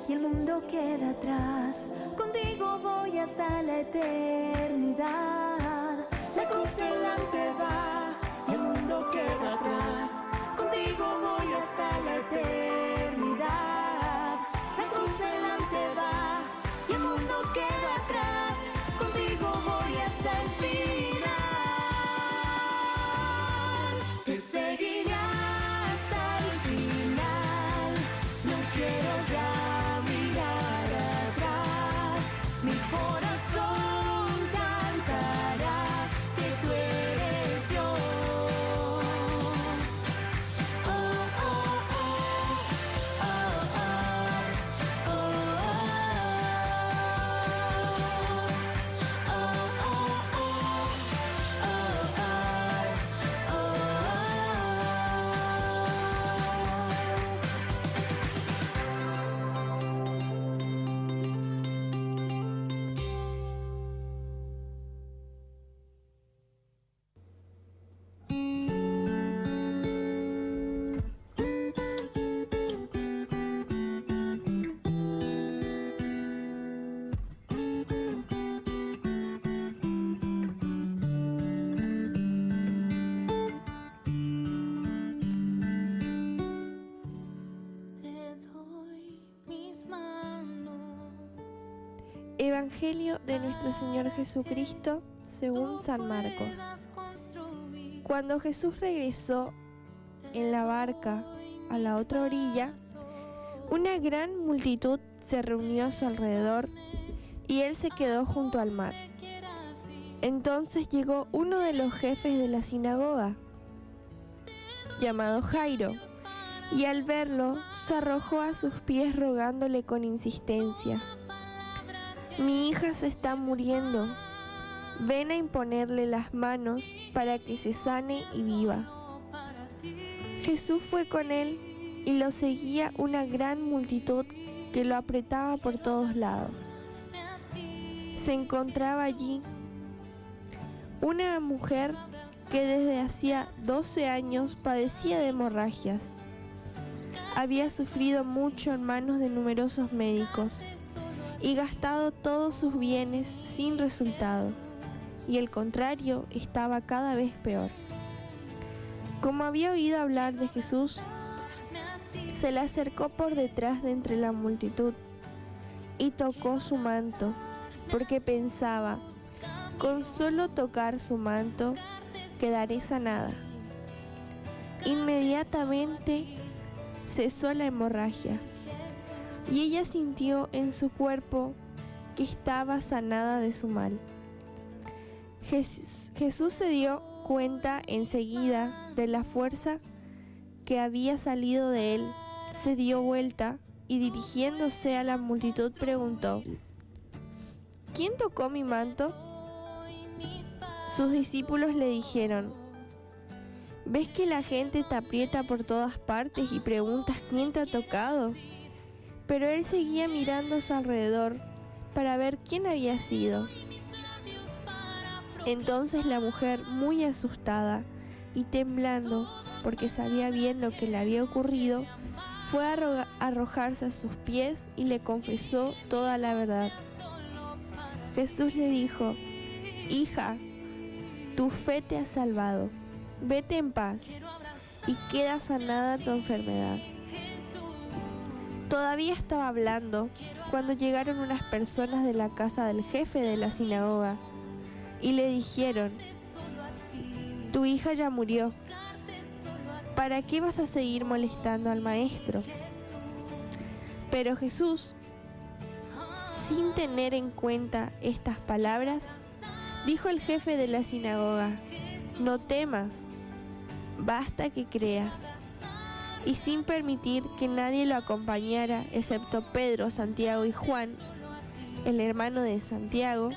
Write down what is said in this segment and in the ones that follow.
y el mundo queda atrás. Contigo voy hasta la eternidad. La cruz delante va y el mundo queda atrás. Contigo voy hasta la eternidad. La cruz delante va y el mundo queda atrás. Contigo voy hasta el final. Te seguiré hasta el final. No quiero ya mirar atrás. Mi corazón cantará que tú eres Dios. Oh, oh, oh, oh, oh, oh, oh, te doy mis manos. Evangelio de nuestro Señor Jesucristo según San Marcos. Cuando Jesús regresó en la barca a la otra orilla, una gran multitud se reunió a su alrededor y él se quedó junto al mar. Entonces llegó uno de los jefes de la sinagoga, llamado Jairo, y al verlo se arrojó a sus pies rogándole con insistencia: «Mi hija se está muriendo. Ven a imponerle las manos para que se sane y viva». Jesús fue con él y lo seguía una gran multitud que lo apretaba por todos lados. Se encontraba allí una mujer que desde hacía 12 años padecía de hemorragias. Había sufrido mucho en manos de numerosos médicos y gastado todos sus bienes sin resultado, y el contrario estaba cada vez peor. Como había oído hablar de Jesús, se le acercó por detrás de entre la multitud y tocó su manto, porque pensaba: con solo tocar su manto quedaré sanada. Inmediatamente cesó la hemorragia y ella sintió en su cuerpo que estaba sanada de su mal. Jesús se dio cuenta enseguida de la fuerza que había salido de él, se dio vuelta y dirigiéndose a la multitud preguntó: ¿quién tocó mi manto? Sus discípulos le dijeron: ¿ves que la gente te aprieta por todas partes y preguntas quién te ha tocado? Pero él seguía mirando a su alrededor para ver quién había sido. Entonces la mujer, muy asustada y temblando, porque sabía bien lo que le había ocurrido, fue a arrojarse a sus pies y le confesó toda la verdad. Jesús le dijo: «Hija, tu fe te ha salvado. Vete en paz y queda sanada tu enfermedad». Todavía estaba hablando cuando llegaron unas personas de la casa del jefe de la sinagoga y le dijeron: «Tu hija ya murió. ¿Para qué vas a seguir molestando al maestro?». Pero Jesús, sin tener en cuenta estas palabras, dijo el jefe de la sinagoga: «No temas, basta que creas». Y sin permitir que nadie lo acompañara, excepto Pedro, Santiago y Juan, el hermano de Santiago,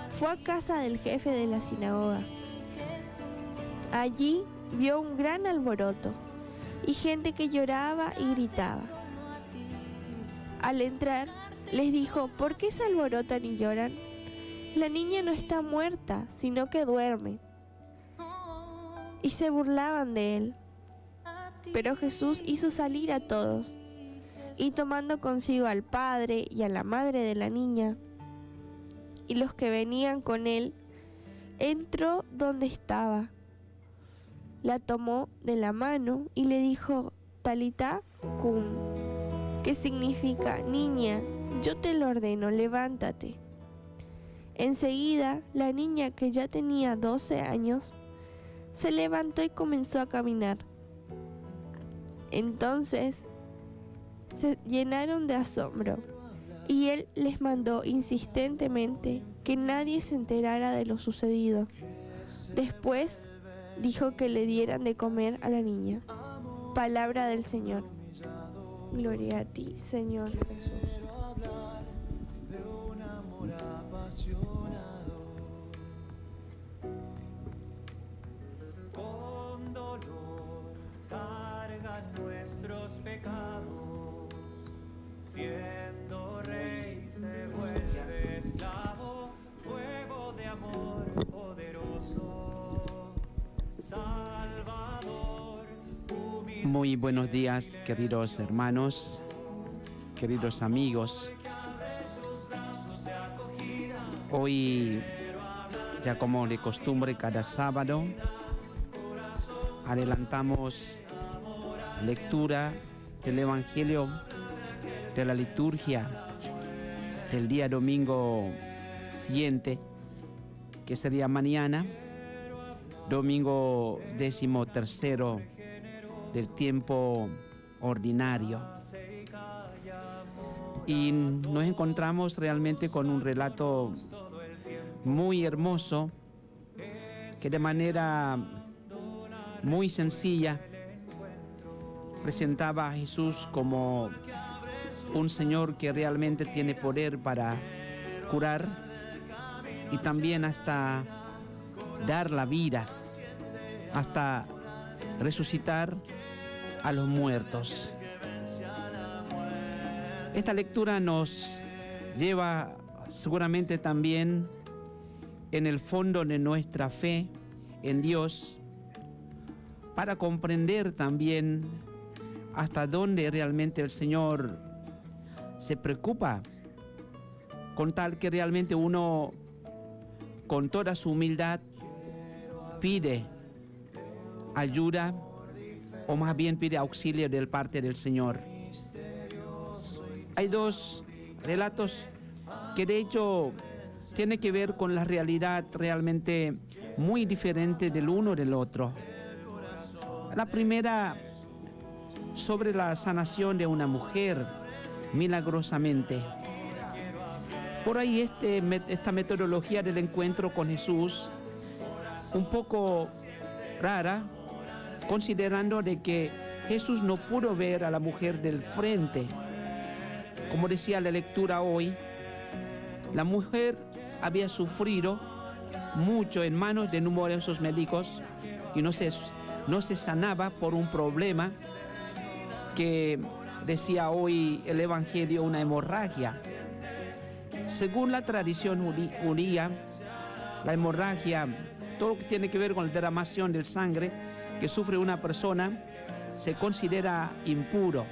fue a casa del jefe de la sinagoga. Allí vio un gran alboroto y gente que lloraba y gritaba. Al entrar, les dijo: «¿Por qué se alborotan y lloran? La niña no está muerta, sino que duerme». Y se burlaban de él. Pero Jesús hizo salir a todos, y tomando consigo al padre y a la madre de la niña y los que venían con él, entró donde estaba. La tomó de la mano y le dijo: Talita cum, que significa: niña, yo te lo ordeno, levántate. Enseguida, la niña, que ya tenía 12 años, se levantó y comenzó a caminar. Entonces se llenaron de asombro, y él les mandó insistentemente que nadie se enterara de lo sucedido. Después dijo que le dieran de comer a la niña. Palabra del Señor. Gloria a ti, Señor Jesús. Con dolor cargan nuestros pecados, siendo rey se vuelve esclavo, fuego de amor poderoso, Salvador. Muy buenos días, queridos hermanos, queridos amigos. Hoy, ya como de costumbre, cada sábado adelantamos lectura del Evangelio de la liturgia del día domingo siguiente, que sería mañana, domingo 13º del tiempo ordinario. Y nos encontramos realmente con un relato muy hermoso que de manera muy sencilla presentaba a Jesús como un Señor que realmente tiene poder para curar y también hasta dar la vida, hasta resucitar a los muertos. Esta lectura nos lleva seguramente también en el fondo de nuestra fe en Dios, para comprender también hasta dónde realmente el Señor se preocupa, con tal que realmente uno, con toda su humildad, pide ayuda, o más bien pide auxilio de parte del Señor. Hay dos relatos que de hecho tienen que ver con la realidad realmente muy diferente del uno del otro. La primera, sobre la sanación de una mujer milagrosamente. Por ahí esta metodología del encuentro con Jesús, un poco rara, considerando de que Jesús no pudo ver a la mujer del frente. Como decía la lectura hoy, la mujer había sufrido mucho en manos de numerosos médicos y no se sanaba por un problema que decía hoy el Evangelio, una hemorragia. Según la tradición judía, la hemorragia, todo lo que tiene que ver con la derramación de sangre que sufre una persona, se considera impuro,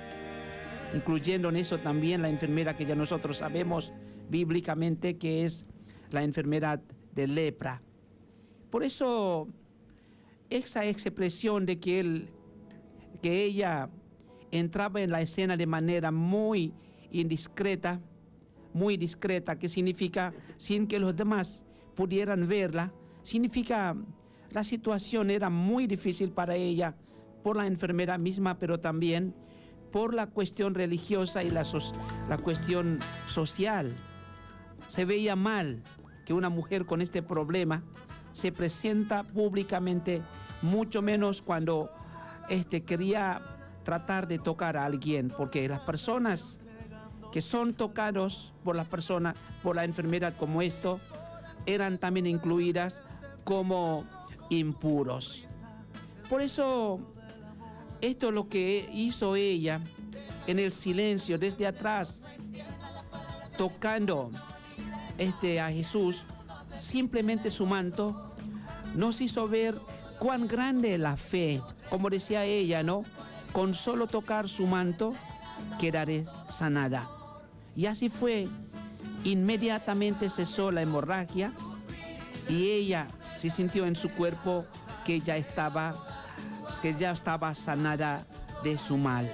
incluyendo en eso también la enfermedad que ya nosotros sabemos bíblicamente que es la enfermedad de lepra. Por eso, esa expresión de que ella entraba en la escena de manera muy discreta, que significa sin que los demás pudieran verla, significa la situación era muy difícil para ella por la enfermedad misma, pero también por la cuestión religiosa y la cuestión social. Se veía mal que una mujer con este problema se presenta públicamente, mucho menos cuando quería tratar de tocar a alguien, porque las personas que son tocados por la enfermedad como esto, eran también incluidas como impuros. Por eso, esto es lo que hizo ella en el silencio, desde atrás, tocando a Jesús, simplemente su manto, nos hizo ver cuán grande es la fe, como decía ella, ¿no? Con solo tocar su manto, quedaré sanada. Y así fue. Inmediatamente cesó la hemorragia y ella se sintió en su cuerpo que ya estaba sanada de su mal.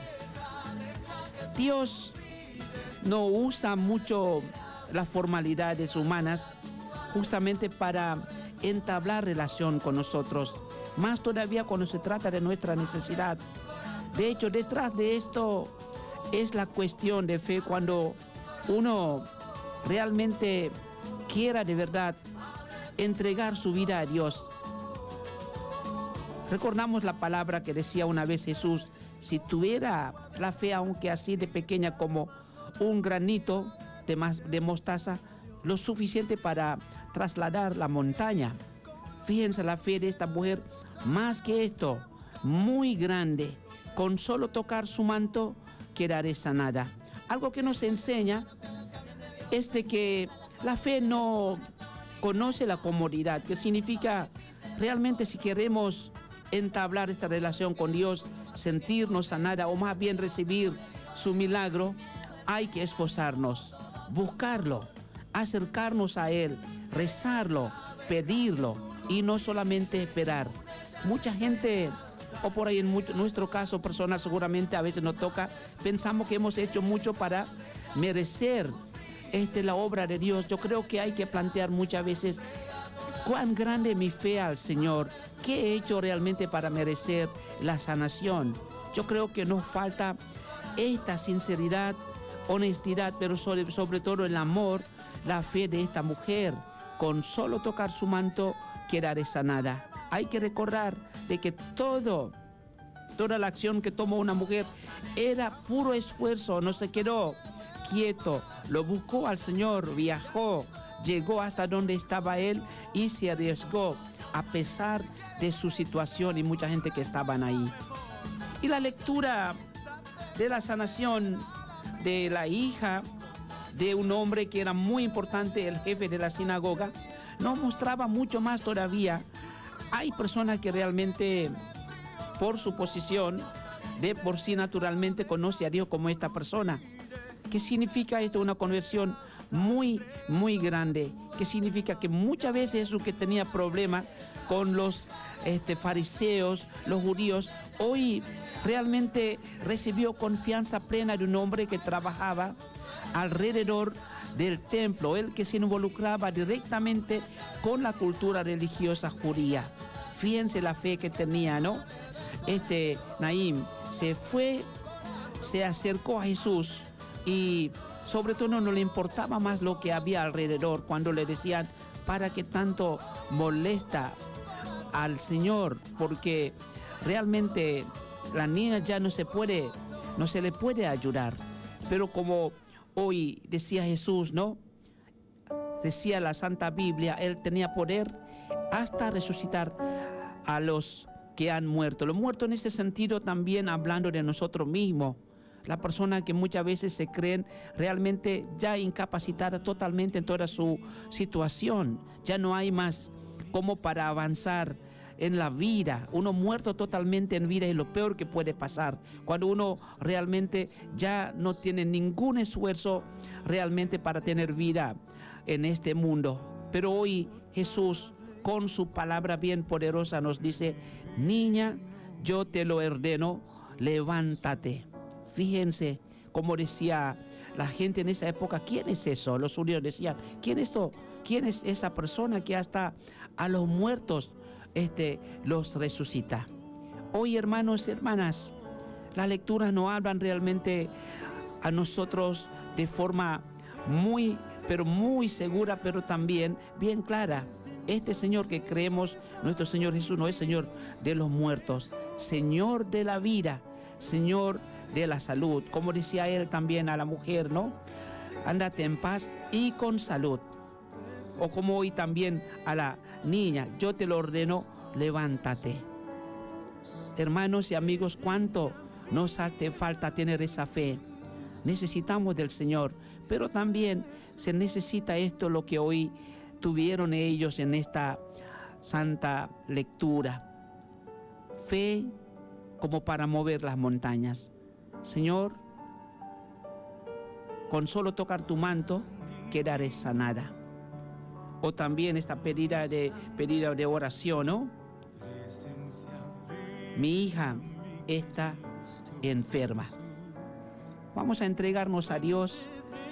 Dios no usa mucho las formalidades humanas justamente para entablar relación con nosotros, más todavía cuando se trata de nuestra necesidad. De hecho, detrás de esto es la cuestión de fe, cuando uno realmente quiera de verdad entregar su vida a Dios. Recordamos la palabra que decía una vez Jesús: si tuviera la fe, aunque así de pequeña como un granito de mostaza, lo suficiente para trasladar la montaña. Fíjense la fe de esta mujer, más que esto, muy grande. Con solo tocar su manto, quedaré sanada. Algo que nos enseña es de que la fe no conoce la comodidad, que significa realmente, si queremos entablar esta relación con Dios, sentirnos sanada o más bien recibir su milagro, hay que esforzarnos, buscarlo, acercarnos a Él, rezarlo, pedirlo y no solamente esperar. Mucha gente, o por ahí en nuestro caso personal, seguramente a veces nos toca, pensamos que hemos hecho mucho para merecer la obra de Dios. Yo creo que hay que plantear muchas veces: cuán grande mi fe al Señor, qué he hecho realmente para merecer la sanación. Yo creo que nos falta esta sinceridad, honestidad, pero sobre todo el amor, la fe de esta mujer. Con solo tocar su manto, quedaré sanada. Hay que recordar de que toda la acción que tomó una mujer era puro esfuerzo, no se quedó quieto, lo buscó al Señor, viajó, llegó hasta donde estaba Él y se arriesgó a pesar de su situación y mucha gente que estaban ahí. Y la lectura de la sanación de la hija de un hombre que era muy importante, el jefe de la sinagoga, nos mostraba mucho más todavía. Hay personas que realmente, por su posición, de por sí naturalmente conoce a Dios como esta persona. ¿Qué significa esto? Una conversión muy, muy grande. ¿Qué significa? Que muchas veces Jesús, que tenía problemas con los fariseos, los judíos, hoy realmente recibió confianza plena de un hombre que trabajaba alrededor del templo, él que se involucraba directamente con la cultura religiosa judía. Fíjense la fe que tenía, ¿no? Naim se acercó a Jesús y sobre todo no le importaba más lo que había alrededor. Cuando le decían: ¿para qué tanto molesta al Señor? Porque realmente la niña ya no se le puede ayudar. Pero como hoy decía Jesús, ¿no? Decía la Santa Biblia, Él tenía poder hasta resucitar a los que han muerto. Los muertos en este sentido también hablando de nosotros mismos. La persona que muchas veces se creen realmente ya incapacitada totalmente en toda su situación. Ya no hay más como para avanzar en la vida. Uno muerto totalmente en vida es lo peor que puede pasar. Cuando uno realmente ya no tiene ningún esfuerzo realmente para tener vida en este mundo. Pero hoy Jesús, con su palabra bien poderosa, nos dice: niña, yo te lo ordeno, levántate. Fíjense como decía la gente en esa época: ¿quién es eso? Los judíos decían: ¿quién es esto? ¿Quién es esa persona que hasta a los muertos los resucita? Hoy, hermanos y hermanas, las lecturas nos hablan realmente a nosotros de forma muy, pero muy segura, pero también bien clara. Este Señor que creemos, nuestro Señor Jesús, no es Señor de los muertos, Señor de la vida, Señor de la salud. Como decía Él también a la mujer, ¿no? Ándate en paz y con salud. O como hoy también a la niña: yo te lo ordeno, levántate. Hermanos y amigos, cuánto nos hace falta tener esa fe. Necesitamos del Señor, pero también se necesita esto, lo que hoy tuvieron ellos en esta santa lectura. Fe como para mover las montañas. Señor, con solo tocar tu manto quedaré sanada. O también esta pedida de oración, ¿no? Mi hija está enferma. Vamos a entregarnos a Dios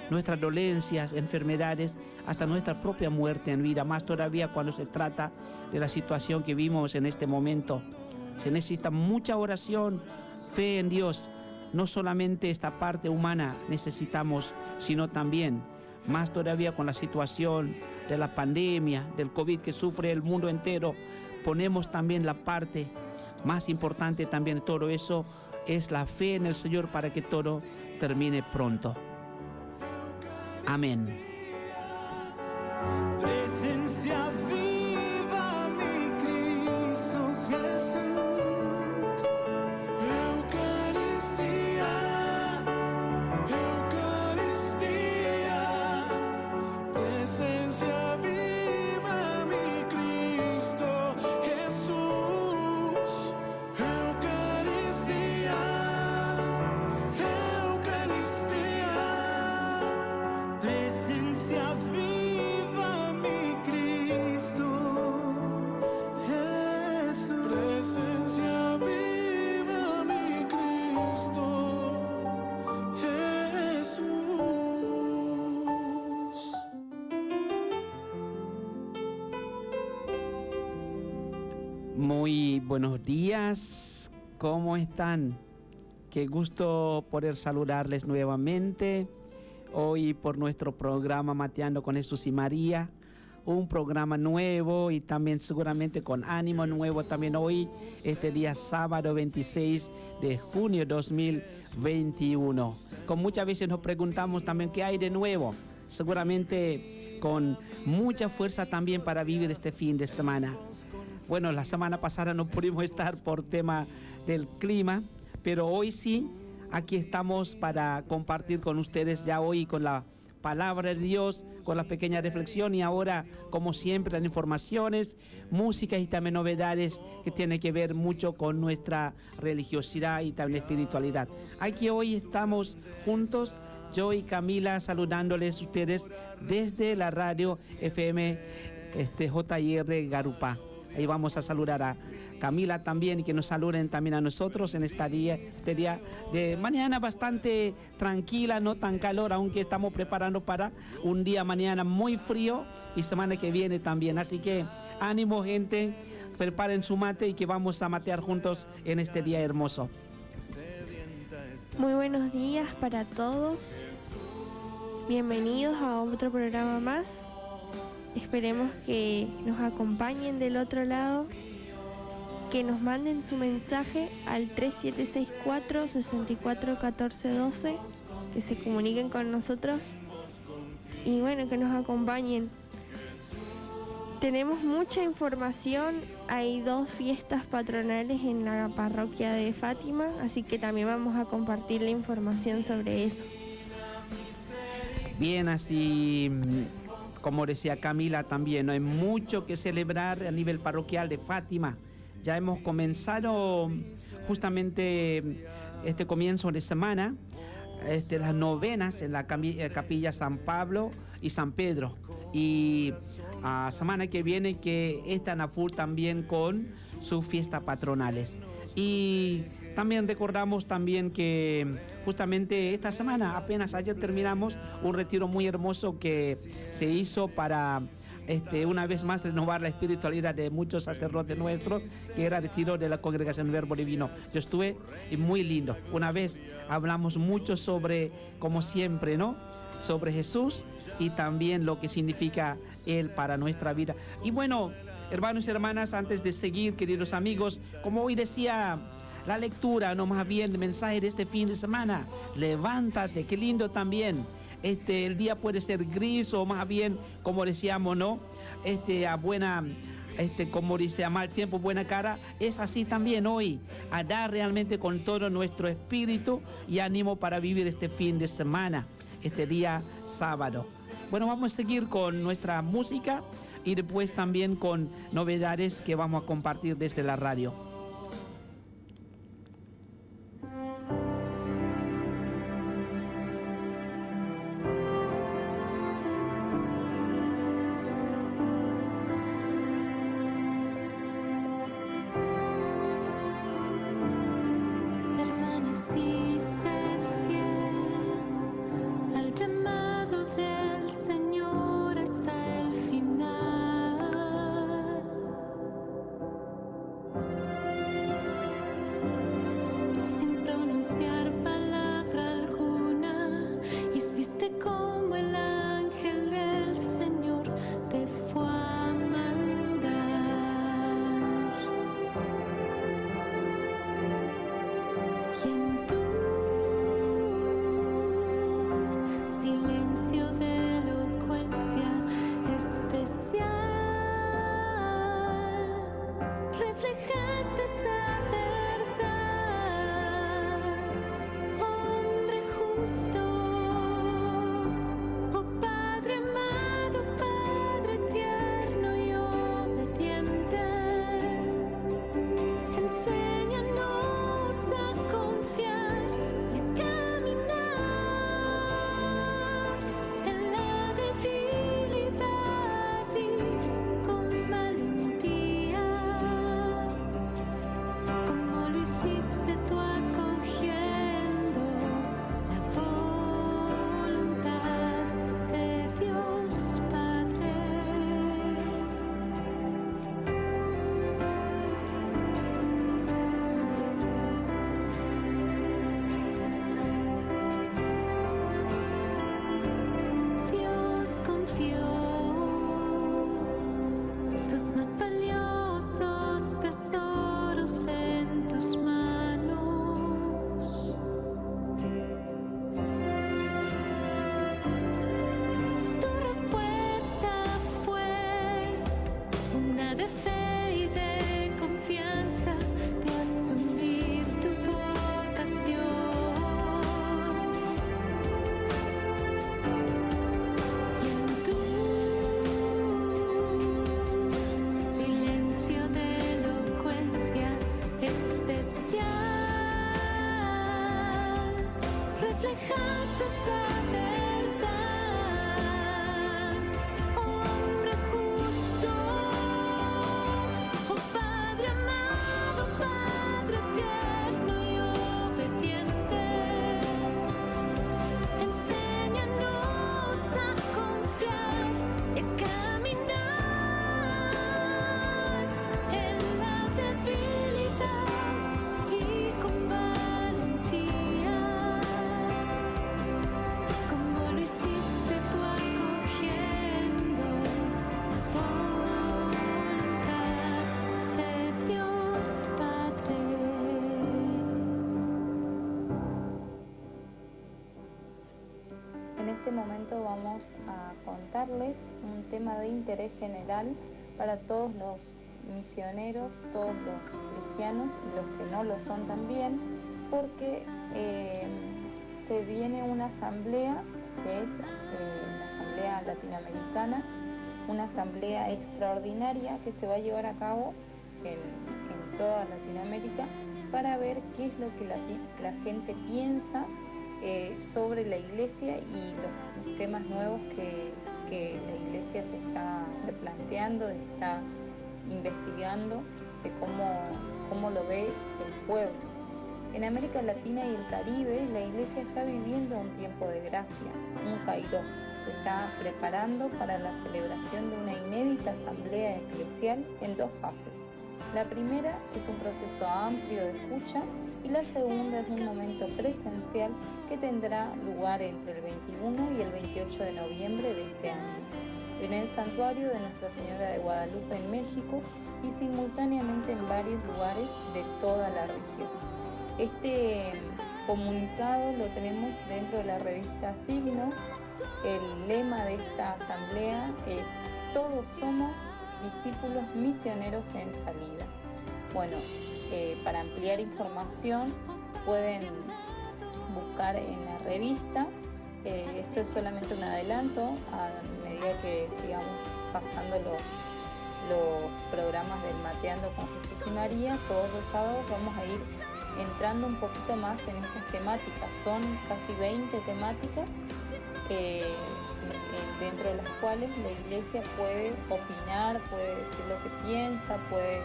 nuestras dolencias, enfermedades, hasta nuestra propia muerte en vida, más todavía cuando se trata de la situación que vivimos en este momento. Se necesita mucha oración, fe en Dios. No solamente esta parte humana necesitamos, sino también, más todavía con la situación de la pandemia, del COVID que sufre el mundo entero, ponemos también la parte más importante también de todo eso, es la fe en el Señor para que todo termine pronto. Amén. Presencia viva, mi Cristo Jesús. Eucaristía, Eucaristía. Presencia viva, mi Cristo Jesús. Eucaristía, Eucaristía. Presencia viva, mi Cristo Jesús. Presencia viva, mi Cristo Jesús. Muy buenos días, ¿cómo están? Qué gusto poder saludarles nuevamente hoy por nuestro programa Mateando con Jesús y María, un programa nuevo y también seguramente con ánimo nuevo también hoy, este día sábado 26 de junio 2021. Con muchas veces nos preguntamos también qué hay de nuevo, seguramente con mucha fuerza también para vivir este fin de semana. Bueno, la semana pasada no pudimos estar por tema del clima, pero hoy sí, aquí estamos para compartir con ustedes ya hoy con la palabra de Dios, con la pequeña reflexión y ahora, como siempre, las informaciones, música y también novedades que tienen que ver mucho con nuestra religiosidad y también espiritualidad. Aquí hoy estamos juntos, yo y Camila, saludándoles a ustedes desde la radio FM JR Garupá. Ahí vamos a saludar a Camila también y que nos saluden también a nosotros en este día de mañana bastante tranquila, no tan calor, aunque estamos preparando para un día mañana muy frío y semana que viene también. Así que ánimo, gente, preparen su mate y que vamos a matear juntos en este día hermoso. Muy buenos días para todos. Bienvenidos a otro programa más. Esperemos que nos acompañen del otro lado, que nos manden su mensaje al 3764-641412, que se comuniquen con nosotros y bueno, que nos acompañen. Tenemos mucha información, hay 2 fiestas patronales en la parroquia de Fátima, así que también vamos a compartir la información sobre eso. Bien, así como decía Camila también, ¿no? Hay mucho que celebrar a nivel parroquial de Fátima. Ya hemos comenzado justamente este comienzo de semana, las novenas en la capilla San Pablo y San Pedro. Y semana que viene que están a full también con sus fiestas patronales. Y también recordamos también que justamente esta semana, apenas ayer terminamos un retiro muy hermoso que se hizo para una vez más renovar la espiritualidad de muchos sacerdotes nuestros, que era el retiro de la Congregación Verbo Divino. Yo estuve y muy lindo. Una vez hablamos mucho sobre, como siempre, ¿no? Sobre Jesús y también lo que significa Él para nuestra vida. Y bueno, hermanos y hermanas, antes de seguir, queridos amigos, como hoy decía la lectura, no más bien el mensaje de este fin de semana, levántate, qué lindo también. El día puede ser gris o más bien, como decíamos, ¿no? Como dice, a mal tiempo, buena cara. Es así también hoy, a dar realmente con todo nuestro espíritu y ánimo para vivir este fin de semana, este día sábado. Bueno, vamos a seguir con nuestra música y después también con novedades que vamos a compartir desde la radio. este momento vamos a contarles un tema de interés general para todos los misioneros, todos los cristianos y los que no lo son también, porque se viene una asamblea que es la Asamblea Latinoamericana, una asamblea extraordinaria que se va a llevar a cabo en toda Latinoamérica para ver qué es lo que la gente piensa sobre la iglesia y los temas nuevos que la iglesia se está replanteando, está investigando de cómo lo ve el pueblo. En América Latina y el Caribe, la iglesia está viviendo un tiempo de gracia, un kairos. Se está preparando para la celebración de una inédita asamblea eclesial en 2 fases. La primera es un proceso amplio de escucha y la segunda es un momento presencial que tendrá lugar entre el 21 y el 28 de noviembre de este año, en el santuario de Nuestra Señora de Guadalupe en México y simultáneamente en varios lugares de toda la región. Este comunicado lo tenemos dentro de la revista Signos. El lema de esta asamblea es: todos somos discípulos misioneros en salida. Bueno, para ampliar información pueden buscar en la revista. Esto es solamente un adelanto a medida que sigamos pasando los programas del Mateando con Jesús y María. Todos los sábados vamos a ir entrando un poquito más en estas temáticas. Son casi 20 temáticas dentro de las cuales la iglesia puede opinar, puede decir lo que piensa, puede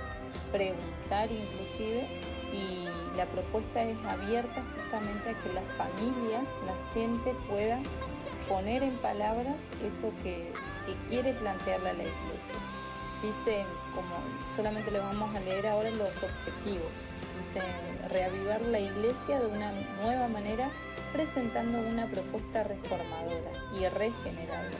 preguntar inclusive, y la propuesta es abierta justamente a que las familias, la gente pueda poner en palabras eso que quiere plantearle a la iglesia. Dice, como solamente le vamos a leer ahora los objetivos, dice: reavivar la iglesia de una nueva manera, presentando una propuesta reformadora y regeneradora.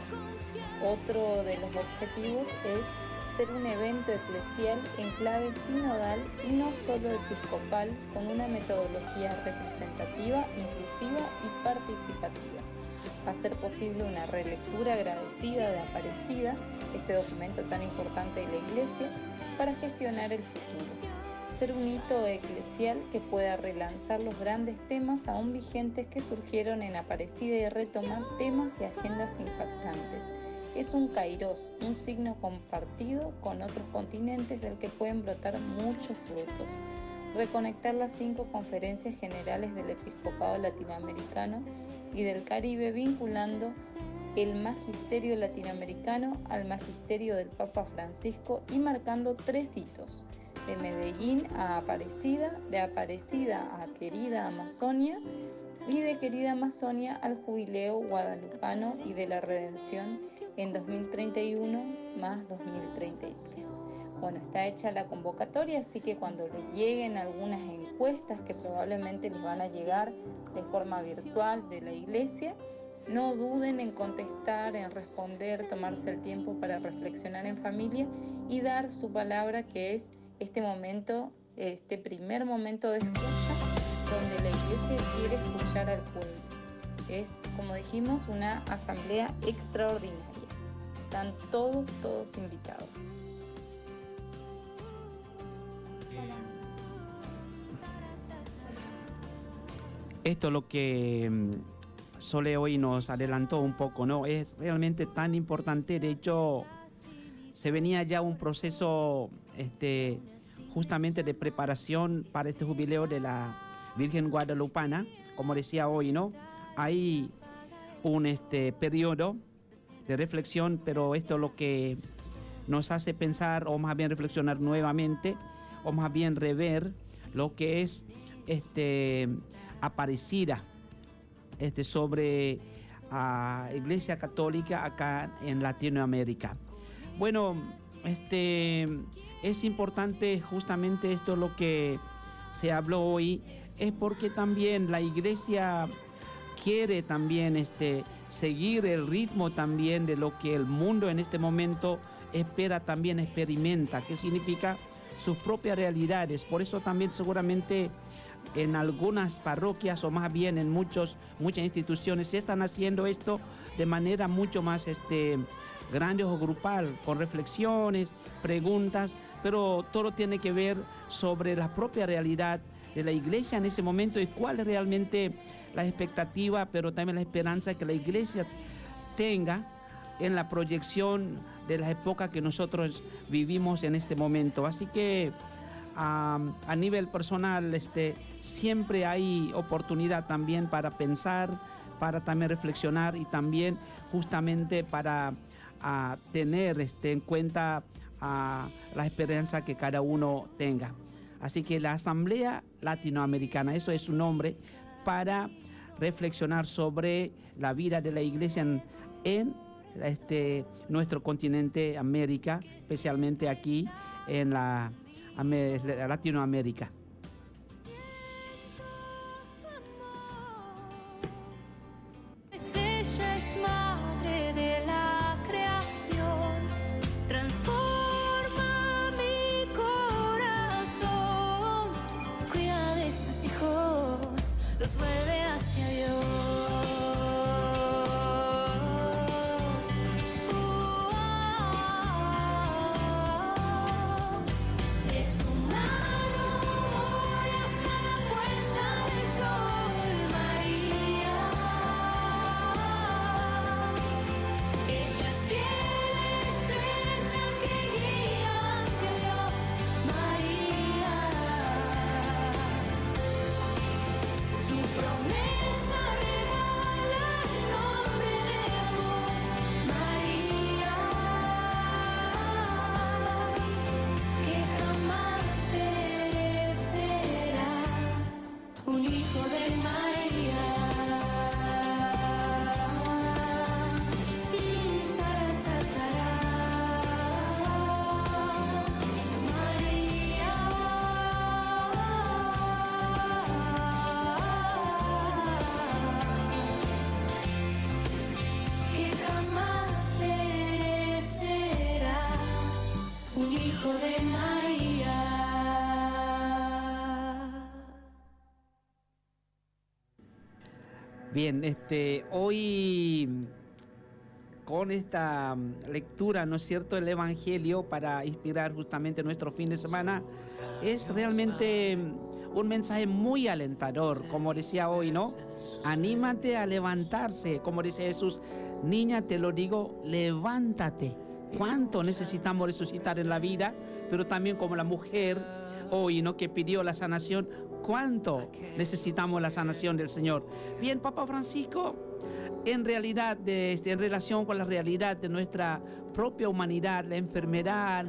Otro de los objetivos es ser un evento eclesial en clave sinodal y no solo episcopal, con una metodología representativa, inclusiva y participativa. Hacer posible una relectura agradecida de Aparecida, este documento tan importante de la Iglesia, para gestionar el futuro. Ser un hito eclesial que pueda relanzar los grandes temas aún vigentes que surgieron en Aparecida y retomar temas y agendas impactantes. Es un kairos, un signo compartido con otros continentes del que pueden brotar muchos frutos. Reconectar las 5 conferencias generales del episcopado latinoamericano y del Caribe, vinculando el magisterio latinoamericano al magisterio del Papa Francisco y marcando 3 hitos: de Medellín a Aparecida, de Aparecida a Querida Amazonia y de Querida Amazonia al Jubileo Guadalupano y de la Redención en 2031 más 2033. Bueno, está hecha la convocatoria, así que cuando les lleguen algunas encuestas que probablemente les van a llegar de forma virtual de la iglesia, no duden en contestar, en responder, tomarse el tiempo para reflexionar en familia y dar su palabra, que es este momento, este primer momento de escucha, donde la iglesia quiere escuchar al pueblo. Es, como dijimos, una asamblea extraordinaria. Están todos invitados. Esto es lo que Sole hoy nos adelantó un poco, ¿no? Es realmente tan importante. De hecho, se venía ya un proceso justamente de preparación para este jubileo de la Virgen Guadalupana. Como decía hoy, ¿no? Hay un periodo de reflexión, pero esto es lo que nos hace pensar, o más bien reflexionar nuevamente, o más bien rever lo que es Aparecida, sobre Iglesia Católica acá en Latinoamérica. Bueno, es importante justamente esto lo que se habló hoy, es porque también la Iglesia quiere también seguir el ritmo también de lo que el mundo en este momento espera, también experimenta, que significa sus propias realidades. Por eso también seguramente en algunas parroquias o más bien en muchas instituciones se están haciendo esto de manera mucho más grande o grupal, con reflexiones, preguntas, pero todo tiene que ver sobre la propia realidad de la iglesia en ese momento y cuál es realmente la expectativa, pero también la esperanza que la iglesia tenga en la proyección de la época que nosotros vivimos en este momento. Así que a nivel personal siempre hay oportunidad también para pensar, para también reflexionar y también justamente para tener en cuenta la esperanza que cada uno tenga. Así que la Asamblea Latinoamericana, eso es su nombre, para reflexionar sobre la vida de la iglesia en nuestro continente América, especialmente aquí en la Latinoamérica. Ella es madre de la creación, transforma mi corazón, cuida de sus hijos, los vuelve hacia Dios. De su mano voy hasta la puesta del sol, María. Ella es fiel estrella que guía hacia Dios, María. Su promesa regala el nombre de amor, María, que jamás perecerá, un hijo de María. Que jamás perecerá, un hijo de María. Bien, hoy con esta lectura, ¿no es cierto?, el Evangelio para inspirar justamente nuestro fin de semana, es realmente un mensaje muy alentador, como decía hoy, ¿no? Anímate a levantarse, como dice Jesús, niña, te lo digo, levántate. ¿Cuánto necesitamos resucitar en la vida? Pero también como la mujer hoy, ¿no?, que pidió la sanación, ¿cuánto necesitamos la sanación del Señor? Bien, Papa Francisco, en realidad, en relación con la realidad de nuestra propia humanidad, la enfermedad,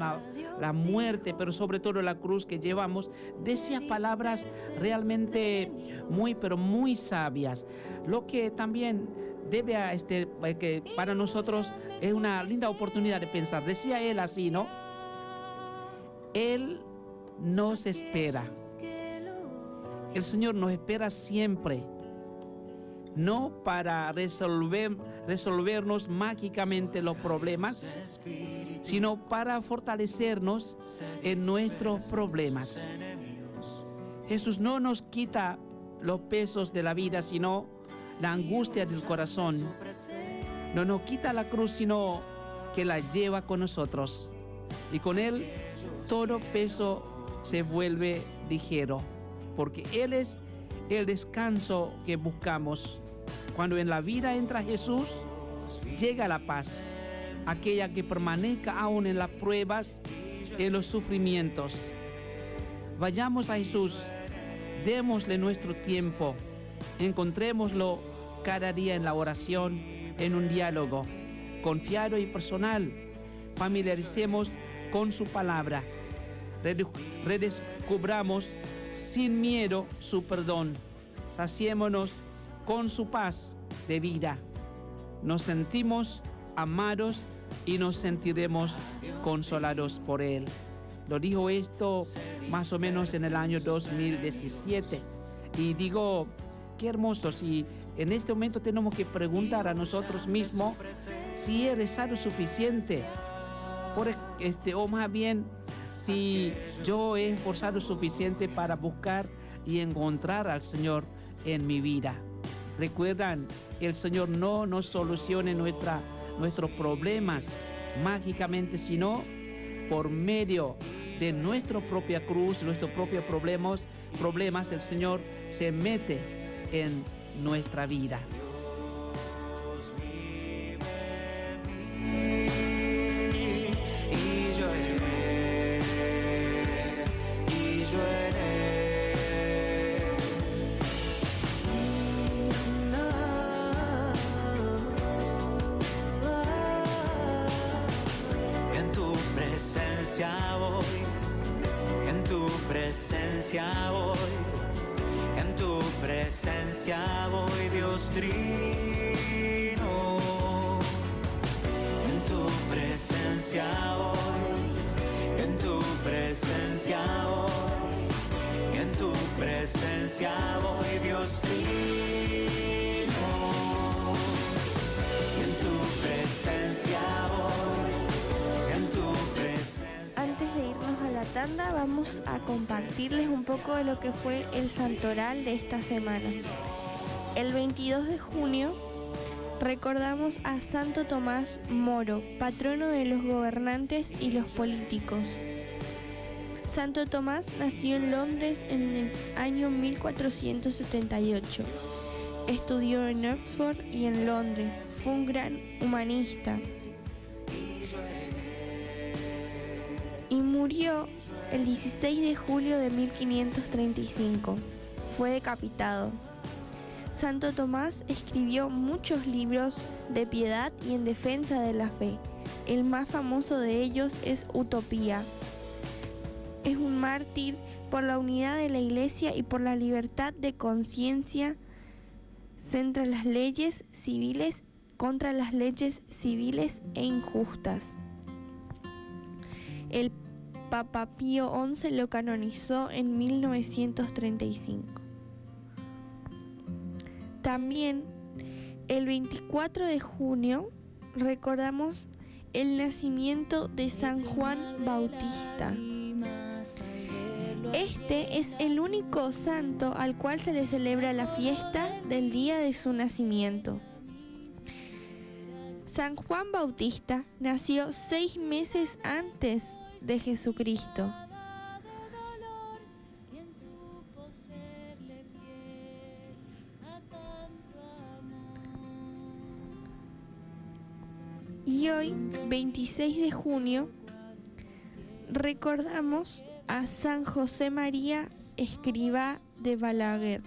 la muerte, pero sobre todo la cruz que llevamos, decía palabras realmente muy, pero muy sabias. Lo que también debe que para nosotros es una linda oportunidad de pensar. Decía él así, ¿no? Él nos espera. El Señor nos espera siempre. No para resolvernos mágicamente los problemas, sino para fortalecernos en nuestros problemas. Jesús no nos quita los pesos de la vida, sino la angustia del corazón. No nos quita la cruz, sino que la lleva con nosotros. Y con Él todo peso se vuelve ligero, porque Él es el descanso que buscamos. Cuando en la vida entra Jesús, llega la paz, aquella que permanezca aún en las pruebas, en los sufrimientos. Vayamos a Jesús, démosle nuestro tiempo, encontrémoslo cada día en la oración, en un diálogo confiado y personal. Familiaricemos con su palabra, redescubramos sin miedo su perdón, saciémonos con su paz de vida. Nos sentimos amados y nos sentiremos consolados por Él. Lo dijo esto más o menos en el año 2017. Y digo, qué hermoso, si en este momento tenemos que preguntar a nosotros mismos si he rezado suficiente, o más bien si yo he esforzado suficiente para buscar y encontrar al Señor en mi vida. Recuerdan, el Señor no nos solucione nuestros problemas mágicamente, sino por medio de nuestra propia cruz, nuestros propios problemas, el Señor se mete en nuestra vida. En tu presencia voy, en tu presencia voy, en tu presencia voy, Dios trino. En tu presencia voy, en tu presencia voy, en tu presencia voy, Dios trino. En tu presencia voy, en tu presencia. Antes de irnos a la tanda, vamos a compartirles un poco de lo que fue el santoral de esta semana. El 22 de junio recordamos a Santo Tomás Moro, patrono de los gobernantes y los políticos. Santo Tomás nació en Londres en el año 1478. Estudió en Oxford y en Londres. Fue un gran humanista. Y murió el 16 de julio de 1535. Fue decapitado. Santo Tomás escribió muchos libros de piedad y en defensa de la fe. El más famoso de ellos es Utopía. Es un mártir por la unidad de la Iglesia y por la libertad de conciencia contra las leyes civiles e injustas. El Papa Pío XI lo canonizó en 1935. También el 24 de junio recordamos el nacimiento de San Juan Bautista. Este es el único santo al cual se le celebra la fiesta del día de su nacimiento. San Juan Bautista nació 6 meses antes de Jesucristo. Y hoy, 26 de junio, recordamos a San José María Escrivá de Balaguer.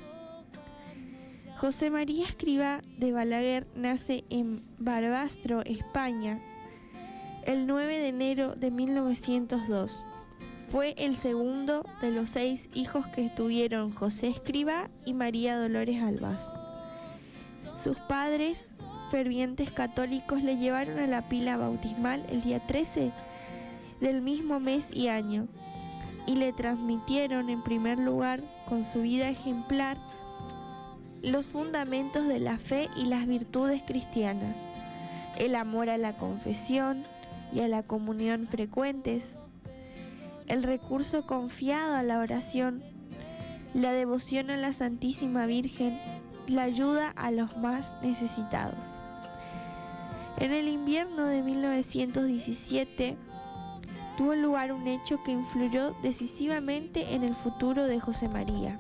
José María Escrivá de Balaguer nace en Barbastro, España, el 9 de enero de 1902. Fue el segundo de los 6 hijos que tuvieron José Escrivá y María Dolores Albás. Sus padres, fervientes católicos, le llevaron a la pila bautismal el día 13 del mismo mes y año y le transmitieron en primer lugar, con su vida ejemplar, los fundamentos de la fe y las virtudes cristianas, el amor a la confesión y a la comunión frecuentes, el recurso confiado a la oración, la devoción a la Santísima Virgen, la ayuda a los más necesitados. En el invierno de 1917 tuvo lugar un hecho que influyó decisivamente en el futuro de José María.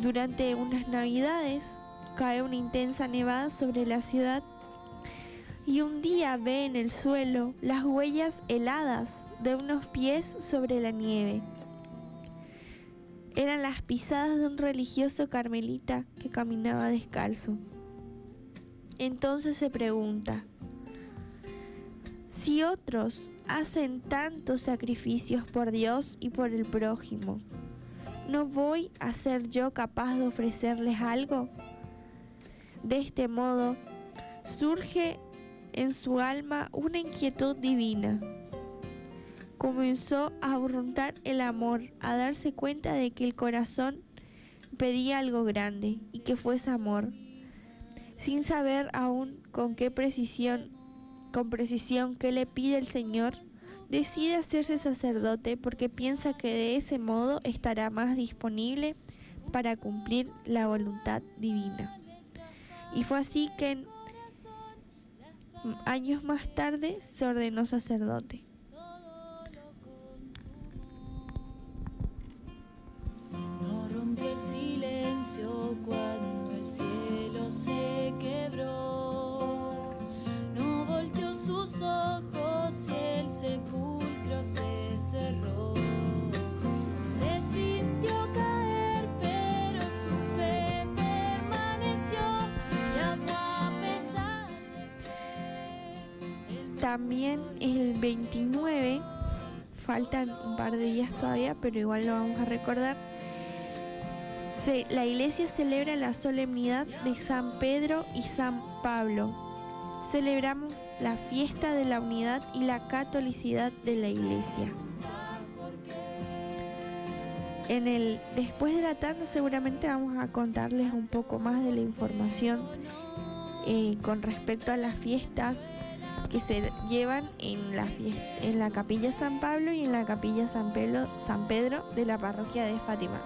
Durante unas navidades cae una intensa nevada sobre la ciudad y un día ve en el suelo las huellas heladas de unos pies sobre la nieve. Eran las pisadas de un religioso carmelita que caminaba descalzo. Entonces se pregunta: si otros hacen tantos sacrificios por Dios y por el prójimo, ¿no voy a ser yo capaz de ofrecerles algo? De este modo, surge en su alma una inquietud divina. Comenzó a abundar el amor, a darse cuenta de que el corazón pedía algo grande y que fuese amor, sin saber aún con precisión qué le pide el Señor. decide hacerse sacerdote porque piensa que de ese modo estará más disponible para cumplir la voluntad divina. Y fue así que años más tarde se ordenó sacerdote. No rompió el silencio cuando el cielo se quebró. No volteó sus ojos y el sepulcro se cerró. Se sintió caer, pero su fe permaneció y amó a pesar de que También el 29, faltan un par de días todavía, pero igual lo vamos a recordar. La iglesia celebra la solemnidad de San Pedro y San Pablo. Celebramos la fiesta de la unidad y la catolicidad de la iglesia. Después de la tanda seguramente vamos a contarles un poco más de la información con respecto a las fiestas que se llevan en la capilla San Pablo y en la capilla San Pedro de la parroquia de Fátima.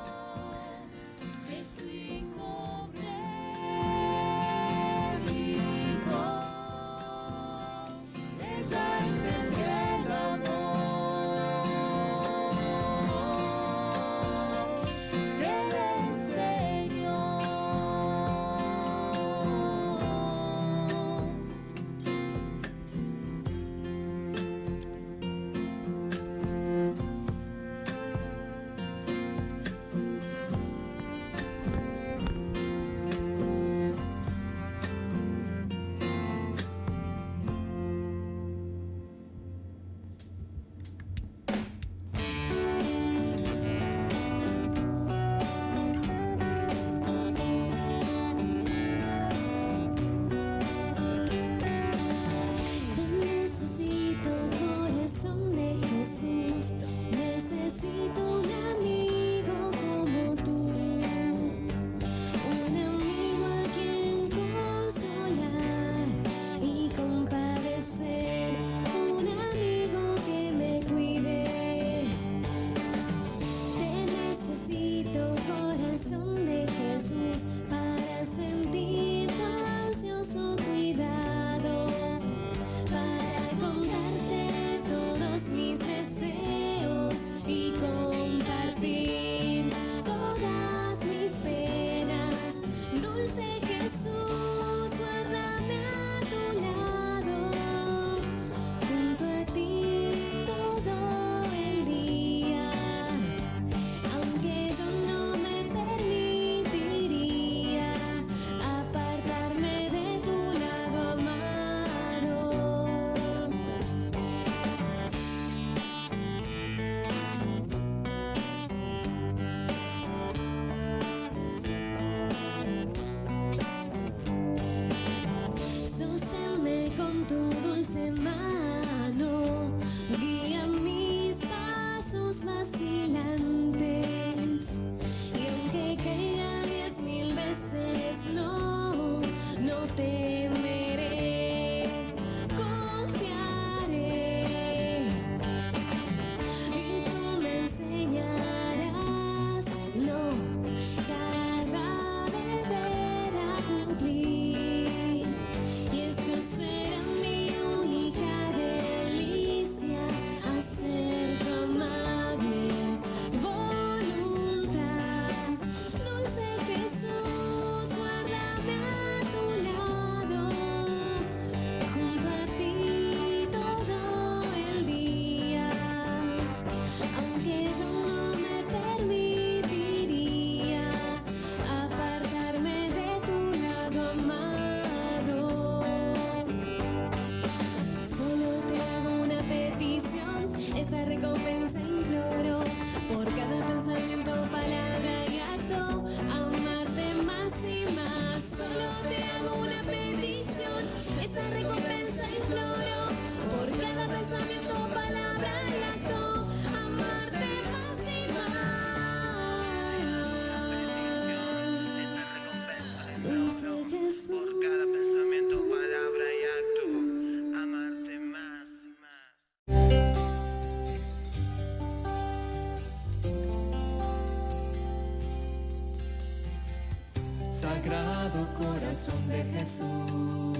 Jesús,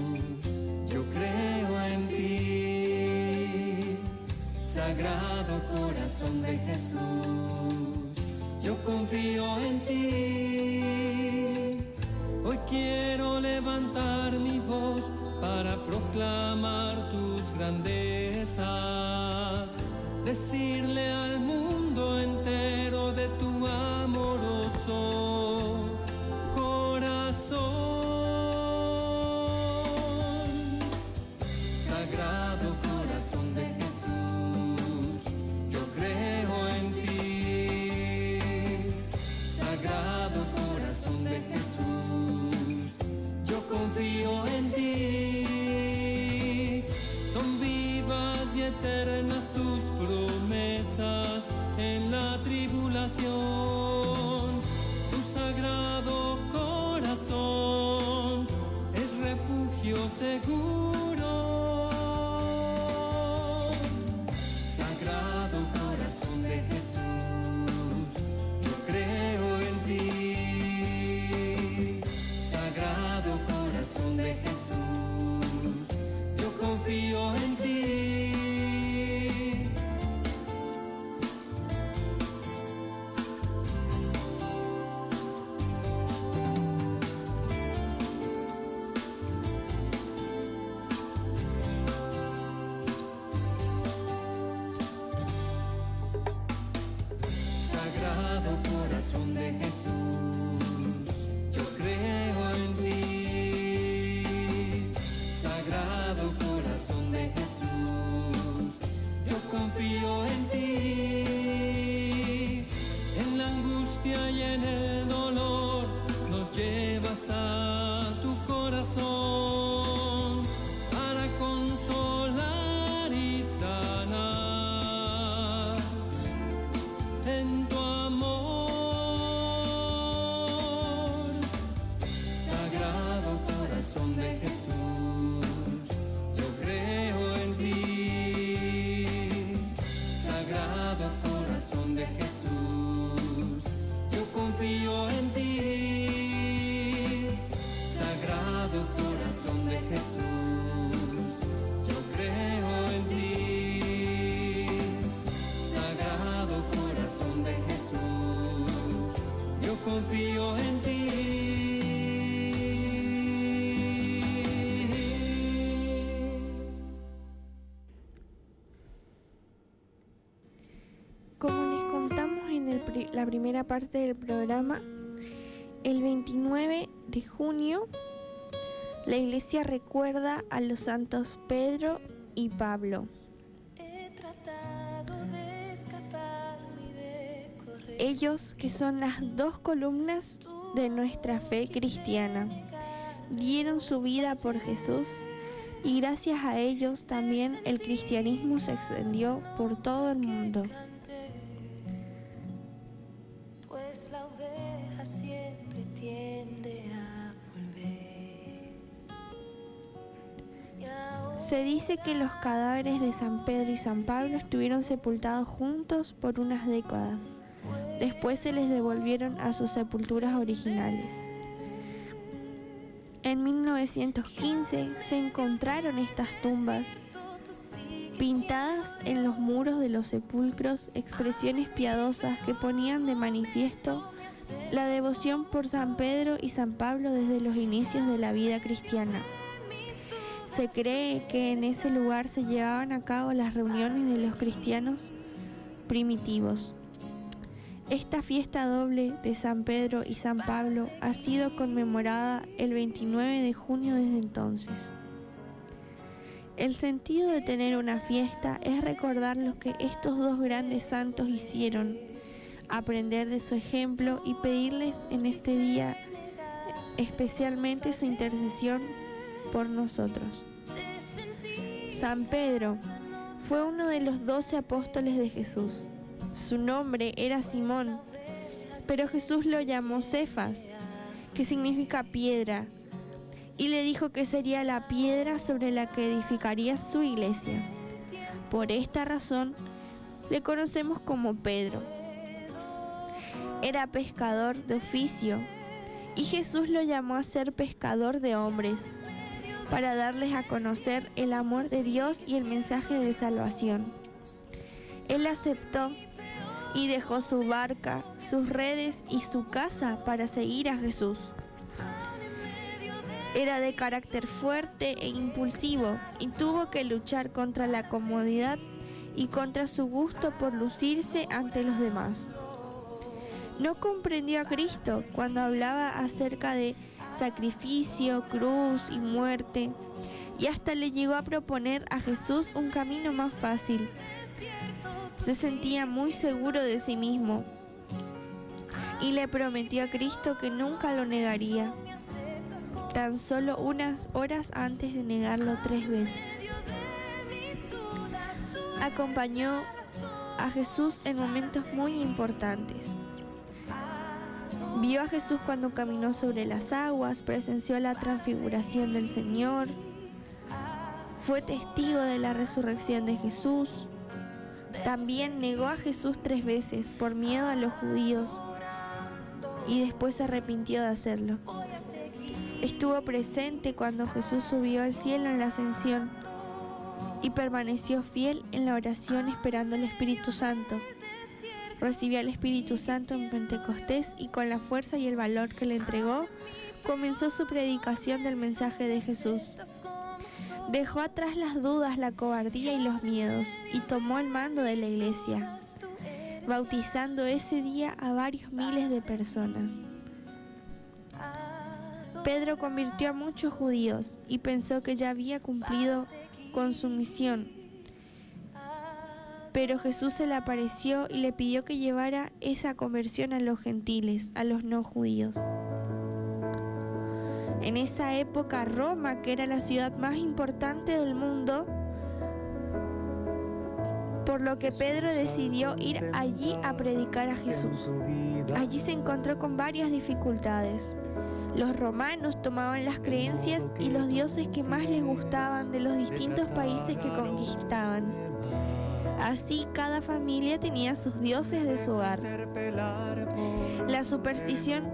yo creo en ti. Sagrado corazón de Jesús, yo confío en ti. Hoy quiero levantar mi voz para proclamar tus grandezas, decirle al mundo entero de tu amoroso corazón. Sagrado corazón de Jesús, yo creo en ti. Sagrado corazón de Jesús, yo confío en ti. Son vivas y eternas tus promesas en la tribulación. Tu sagrado corazón es refugio seguro. Sagrado corazón de Jesús, yo creo en ti. Sagrado corazón de Jesús, yo confío en ti. Sagrado corazón de Jesús, yo creo en ti. Sagrado corazón de Jesús, yo confío en ti. En la angustia y en el dolor nos llevas a tu corazón para consolar y sanar en tu amor. Sagrado corazón de Jesús, yo creo en ti. Sagrado corazón de Jesús, yo confío en ti. Sagrado corazón de Jesús, yo creo en ti. Sagrado corazón de Jesús, yo confío en ti. Como les contamos en la primera parte del programa, el 29 de junio la iglesia recuerda a los santos Pedro y Pablo. Ellos que son las dos columnas de nuestra fe cristiana, dieron su vida por Jesús y gracias a ellos también el cristianismo se extendió por todo el mundo. Pues la oveja siempre tiende a volver. Se dice que los cadáveres de San Pedro y San Pablo estuvieron sepultados juntos por unas décadas. Después se les devolvieron a sus sepulturas originales. En 1915 se encontraron estas tumbas pintadas en los muros de los sepulcros, expresiones piadosas que ponían de manifiesto la devoción por San Pedro y San Pablo desde los inicios de la vida cristiana. Se cree que en ese lugar se llevaban a cabo las reuniones de los cristianos primitivos. Esta fiesta doble de San Pedro y San Pablo ha sido conmemorada el 29 de junio desde entonces. El sentido de tener una fiesta es recordar lo que estos dos grandes santos hicieron, aprender de su ejemplo y pedirles en este día especialmente su intercesión por nosotros. San Pedro fue uno de los 12 apóstoles de Jesús. Su nombre era Simón, pero Jesús lo llamó Cefas, que significa piedra, y le dijo que sería la piedra sobre la que edificaría su iglesia. Por esta razón, le conocemos como Pedro. Era pescador de oficio Y Jesús lo llamó a ser pescador de hombres, para darles a conocer el amor de Dios y el mensaje de salvación. Él aceptó y dejó su barca, sus redes y su casa para seguir a Jesús. Era de carácter fuerte e impulsivo y tuvo que luchar contra la comodidad y contra su gusto por lucirse ante los demás. No comprendió a Cristo cuando hablaba acerca de sacrificio, cruz y muerte, y hasta le llegó a proponer a Jesús un camino más fácil. Se sentía muy seguro de sí mismo y le prometió a Cristo que nunca lo negaría, tan solo unas horas antes de negarlo 3 veces. Acompañó a Jesús en momentos muy importantes. Vio a Jesús cuando caminó sobre las aguas, presenció la transfiguración del Señor, fue testigo de la resurrección de Jesús. También negó a Jesús 3 veces por miedo a los judíos y después se arrepintió de hacerlo. Estuvo presente cuando Jesús subió al cielo en la ascensión y permaneció fiel en la oración esperando al Espíritu Santo. Recibió al Espíritu Santo en Pentecostés y con la fuerza y el valor que le entregó, comenzó su predicación del mensaje de Jesús. Dejó atrás las dudas, la cobardía y los miedos y tomó el mando de la iglesia, bautizando ese día a varios miles de personas. Pedro convirtió a muchos judíos y pensó que ya había cumplido con su misión. Pero Jesús se le apareció y le pidió que llevara esa conversión a los gentiles, a los no judíos. En esa época, Roma, que era la ciudad más importante del mundo, por lo que Pedro decidió ir allí a predicar a Jesús. Allí se encontró con varias dificultades. Los romanos tomaban las creencias y los dioses que más les gustaban de los distintos países que conquistaban. Así, cada familia tenía sus dioses de su hogar. La superstición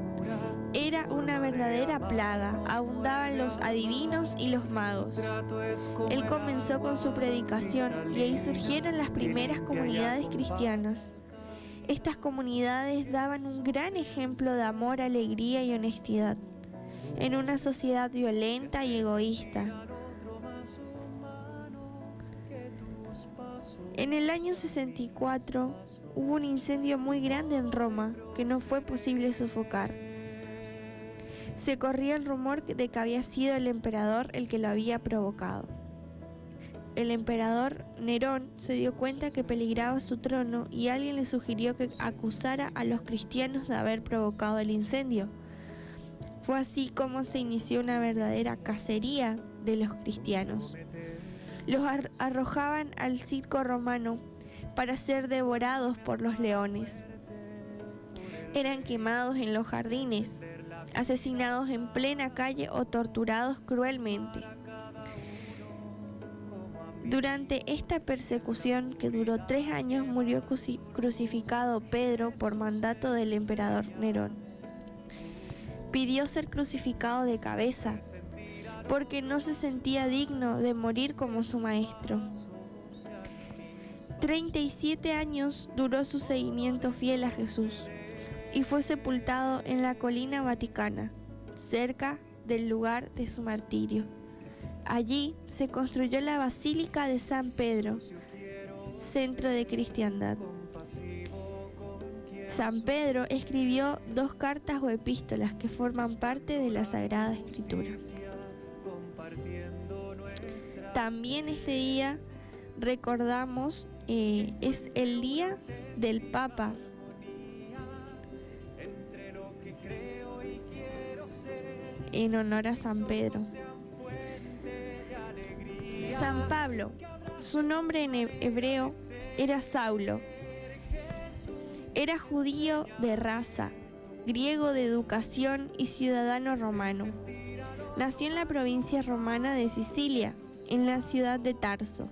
era una verdadera plaga, abundaban los adivinos y los magos. Él comenzó con su predicación y ahí surgieron las primeras comunidades cristianas. Estas comunidades daban un gran ejemplo de amor, alegría y honestidad en una sociedad violenta y egoísta. En el año 64 hubo un incendio muy grande en Roma que no fue posible sofocar. Se corría el rumor de que había sido el emperador el que lo había provocado. El emperador Nerón se dio cuenta que peligraba su trono y alguien le sugirió que acusara a los cristianos de haber provocado el incendio. Fue así como se inició una verdadera cacería de los cristianos. Los arrojaban al circo romano para ser devorados por los leones. Eran quemados en los jardines, asesinados en plena calle o torturados cruelmente. Durante esta persecución, que duró 3 años, murió crucificado Pedro por mandato del emperador Nerón. Pidió ser crucificado de cabeza, porque no se sentía digno de morir como su maestro. 37 años duró su seguimiento fiel a Jesús y fue sepultado en la colina Vaticana, cerca del lugar de su martirio. Allí se construyó la Basílica de San Pedro, centro de cristiandad. San Pedro escribió 2 cartas o epístolas que forman parte de la Sagrada Escritura. También este día recordamos, es el día del Papa. En honor a San Pedro. San Pablo, su nombre en hebreo era Saulo. Era judío de raza, griego de educación y ciudadano romano. Nació en la provincia romana de Sicilia, en la ciudad de Tarso.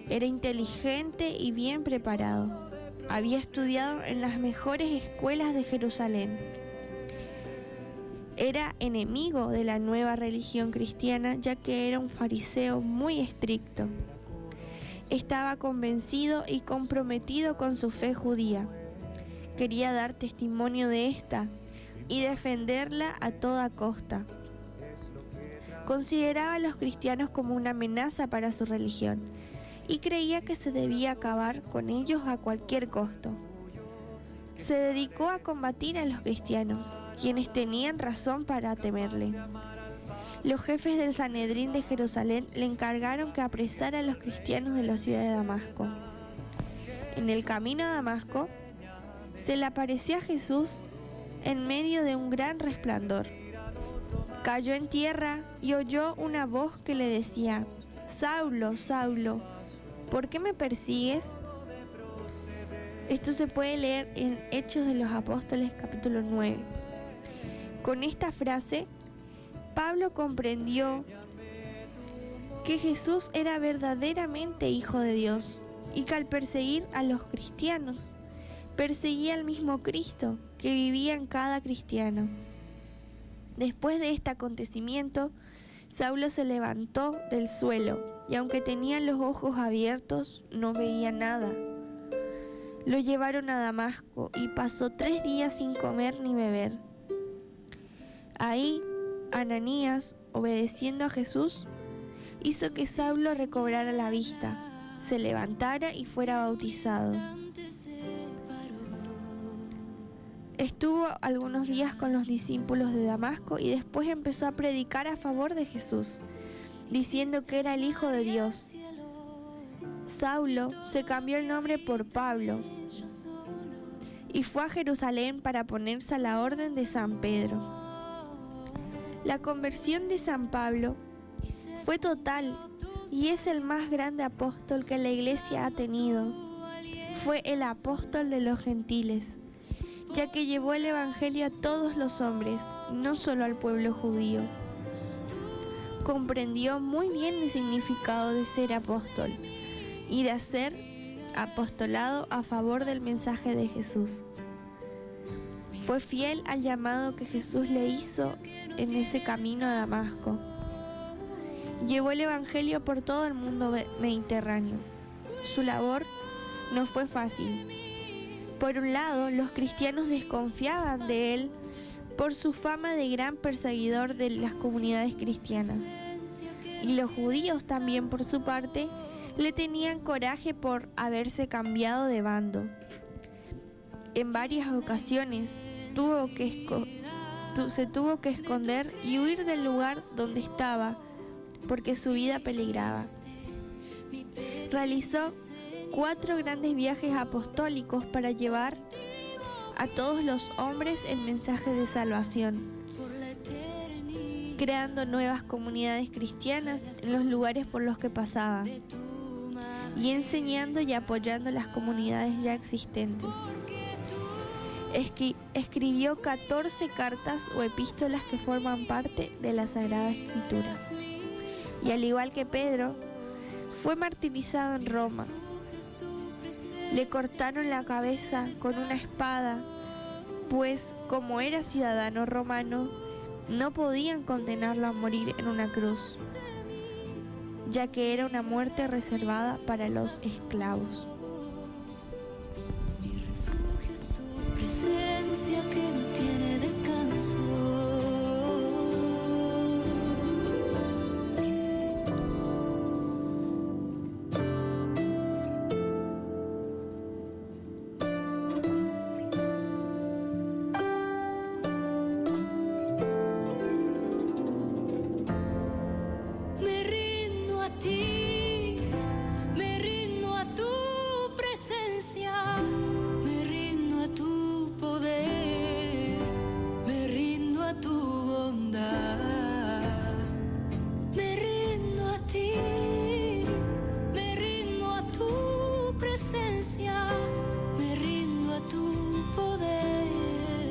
Era inteligente y bien preparado. Había estudiado en las mejores escuelas de Jerusalén. Era enemigo de la nueva religión cristiana, ya que era un fariseo muy estricto. Estaba convencido y comprometido con su fe judía. Quería dar testimonio de esta y defenderla a toda costa. Consideraba a los cristianos como una amenaza para su religión y creía que se debía acabar con ellos a cualquier costo. Se dedicó a combatir a los cristianos, quienes tenían razón para temerle. Los jefes del Sanedrín de Jerusalén le encargaron que apresara a los cristianos de la ciudad de Damasco. En el camino a Damasco, se le apareció a Jesús en medio de un gran resplandor. Cayó en tierra y oyó una voz que le decía: «Saulo, Saulo, ¿por qué me persigues?». Esto se puede leer en Hechos de los Apóstoles, capítulo 9. Con esta frase, Pablo comprendió que Jesús era verdaderamente Hijo de Dios y que al perseguir a los cristianos, perseguía al mismo Cristo que vivía en cada cristiano. Después de este acontecimiento, Saulo se levantó del suelo y aunque tenía los ojos abiertos, no veía nada. Lo llevaron a Damasco y pasó 3 días sin comer ni beber. Ahí, Ananías, obedeciendo a Jesús, hizo que Saulo recobrara la vista, se levantara y fuera bautizado. Estuvo algunos días con los discípulos de Damasco y después empezó a predicar a favor de Jesús, diciendo que era el Hijo de Dios. Saulo se cambió el nombre por Pablo y fue a Jerusalén para ponerse a la orden de San Pedro. La conversión de San Pablo fue total y es el más grande apóstol que la Iglesia ha tenido. Fue el apóstol de los gentiles, ya que llevó el Evangelio a todos los hombres, no solo al pueblo judío. Comprendió muy bien el significado de ser apóstol y de hacer apostolado a favor del mensaje de Jesús. Fue fiel al llamado que Jesús le hizo en ese camino a Damasco. Llevó el Evangelio por todo el mundo mediterráneo. Su labor no fue fácil. Por un lado, los cristianos desconfiaban de él por su fama de gran perseguidor de las comunidades cristianas. Y los judíos también, por su parte, le tenían coraje por haberse cambiado de bando. En varias ocasiones se tuvo que esconder y huir del lugar donde estaba porque su vida peligraba. Realizó 4 grandes viajes apostólicos para llevar a todos los hombres el mensaje de salvación, creando nuevas comunidades cristianas en los lugares por los que pasaba y enseñando y apoyando las comunidades ya existentes. Escribió 14 cartas o epístolas que forman parte de la Sagrada Escritura. Y al igual que Pedro, fue martirizado en Roma. Le cortaron la cabeza con una espada, pues como era ciudadano romano, no podían condenarlo a morir en una cruz, ya que era una muerte reservada para los esclavos. Presencia que no tiene descanso. Me rindo a ti, me rindo a tu presencia. Me rindo a tu poder, me rindo a tu bondad. Me rindo a ti, me rindo a tu presencia. Me rindo a tu poder,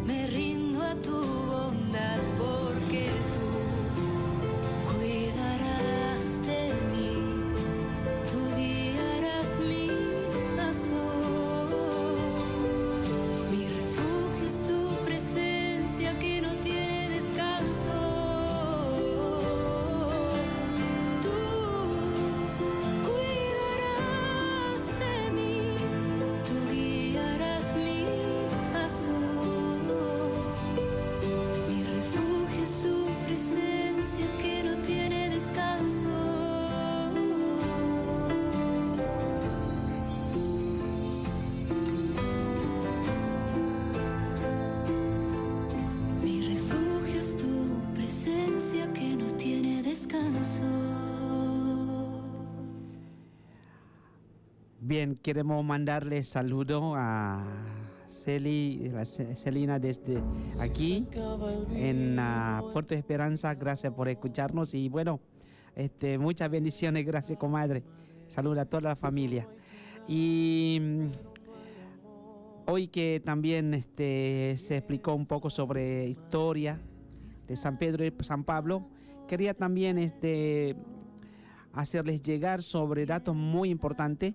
me rindo a tu bondad, porque tú cuidarás de Bien, queremos mandarle saludo a Celina desde aquí en Puerto Esperanza. Gracias por escucharnos y bueno, muchas bendiciones. Gracias, comadre. Saludos a toda la familia. Y hoy que también se explicó un poco sobre historia de San Pedro y San Pablo, quería también hacerles llegar sobre datos muy importantes.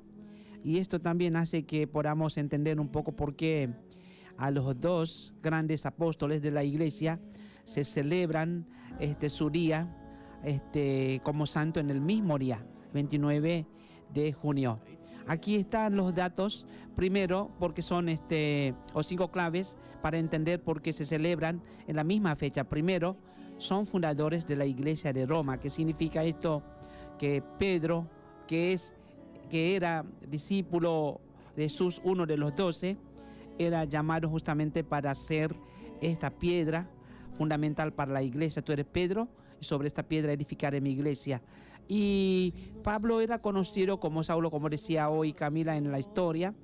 Y esto también hace que podamos entender un poco por qué a los dos grandes apóstoles de la iglesia se celebran su día como santo en el mismo día, 29 de junio. Aquí están los datos. Primero, porque son 5 claves para entender por qué se celebran en la misma fecha. Primero, son fundadores de la iglesia de Roma. ¿Qué significa esto? Que Pedro, que era discípulo de Jesús, uno de los 12, era llamado justamente para ser esta piedra fundamental para la iglesia. Tú eres Pedro, y sobre esta piedra edificaré mi iglesia. Y Pablo era conocido como Saulo, como decía hoy Camila en la historia,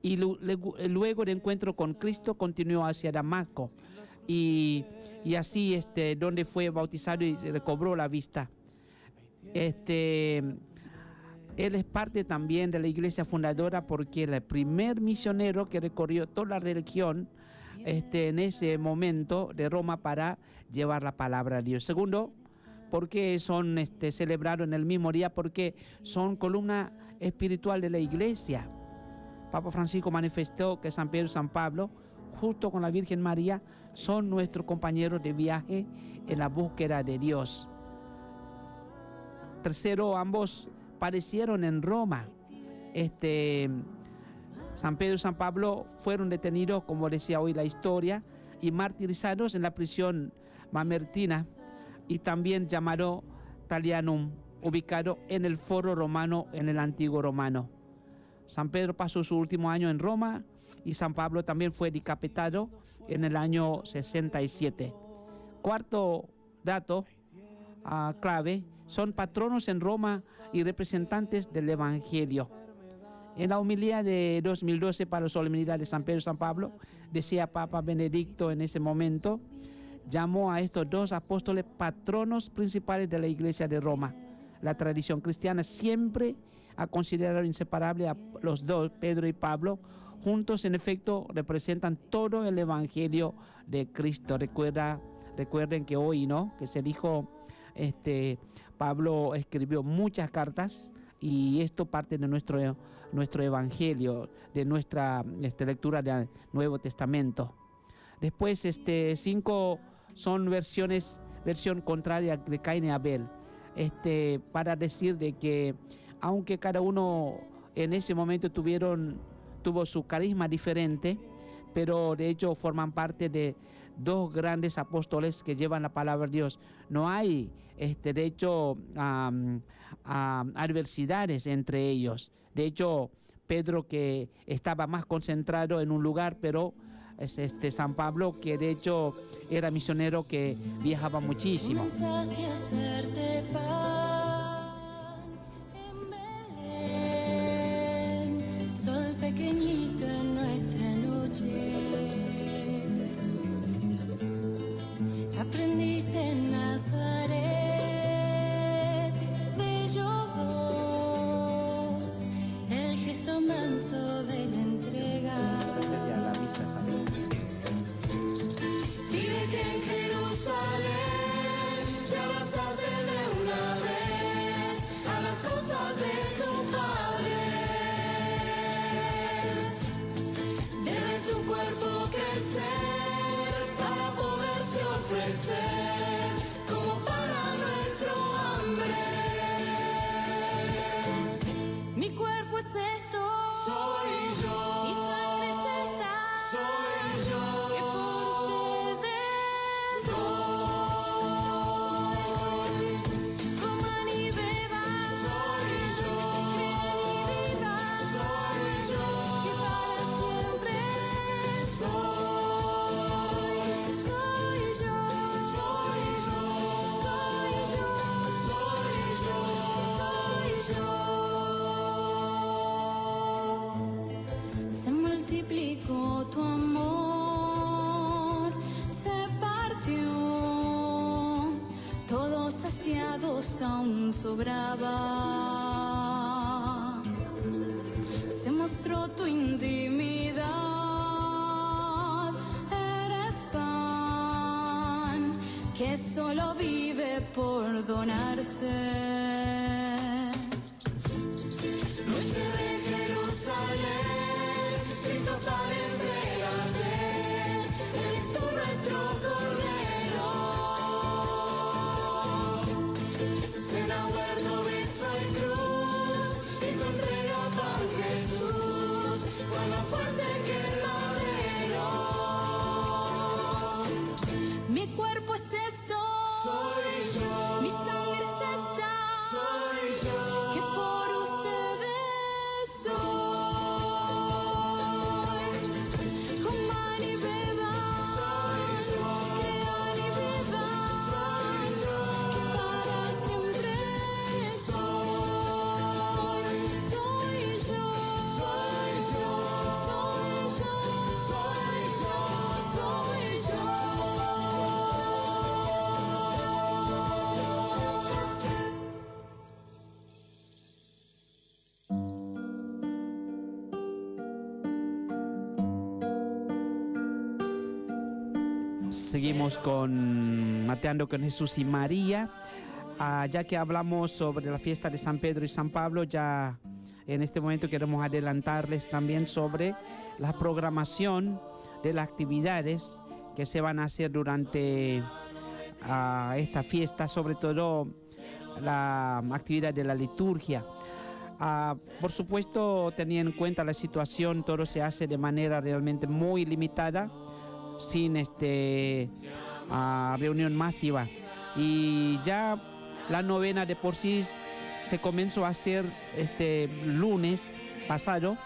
y luego el encuentro con Cristo continuó hacia Damasco, y así donde fue bautizado y recobró la vista. Él es parte también de la iglesia fundadora porque el primer misionero que recorrió toda la región en ese momento de Roma para llevar la palabra de Dios. Segundo, porque son celebrados en el mismo día, porque son columna espiritual de la iglesia. Papa Francisco manifestó que San Pedro y San Pablo, justo con la Virgen María, son nuestros compañeros de viaje en la búsqueda de Dios. Tercero, ambos padecieron en Roma. San Pedro y San Pablo fueron detenidos, como decía hoy la historia, y martirizados en la prisión mamertina, y también llamado Talianum, ubicado en el Foro Romano, en el antiguo romano. San Pedro pasó su último año en Roma y San Pablo también fue decapitado en el año 67. Cuarto dato clave, son patronos en Roma y representantes del Evangelio. En la homilía de 2012 para la solemnidad de San Pedro y San Pablo, decía Papa Benedicto en ese momento, llamó a estos dos apóstoles patronos principales de la iglesia de Roma. La tradición cristiana siempre ha considerado inseparable a los dos, Pedro y Pablo. Juntos, en efecto, representan todo el evangelio de Cristo. Recuerden que hoy, ¿no?, que se dijo, Pablo escribió muchas cartas y esto parte de nuestro evangelio, de nuestra lectura del Nuevo Testamento. Después, 5 son versión contraria de Caín y Abel, para decir de que aunque cada uno en ese momento tuvo su carisma diferente, pero de hecho forman parte de dos grandes apóstoles que llevan la palabra de Dios. No hay, de hecho, adversidades entre ellos. De hecho, Pedro, que estaba más concentrado en un lugar, pero San Pablo, que de hecho era misionero, que viajaba muchísimo. Comenzaste a hacerte pan en Belén, sol pequeñito en nuestra noche. Aprendiste en Nazaret, bello voz, el gesto manso de la entrega. Vive que en Jerusalén te abrazaste de una vez a las cosas de tu Padre. Debe tu cuerpo multiplicó tu amor, se partió, todos saciados aún sobraba, se mostró tu intimidad, eres pan que solo vive por donarse. Mi cuerpo es esto, soy yo. Mi sangre es esta, soy yo. Que por ustedes soy. Coman y beban, soy yo. Crean y vivan, soy yo. Que para siempre soy. Soy yo, soy yo, soy yo, soy yo, soy yo. Seguimos con Mateando con Jesús y María. Ya que hablamos sobre la fiesta de San Pedro y San Pablo, ya en este momento queremos adelantarles también sobre la programación de las actividades que se van a hacer durante esta fiesta, sobre todo la actividad de la liturgia. Por supuesto, teniendo en cuenta la situación, todo se hace de manera realmente muy limitada, sin reunión masiva. Y ya la novena de por sí se comenzó a hacer este lunes pasado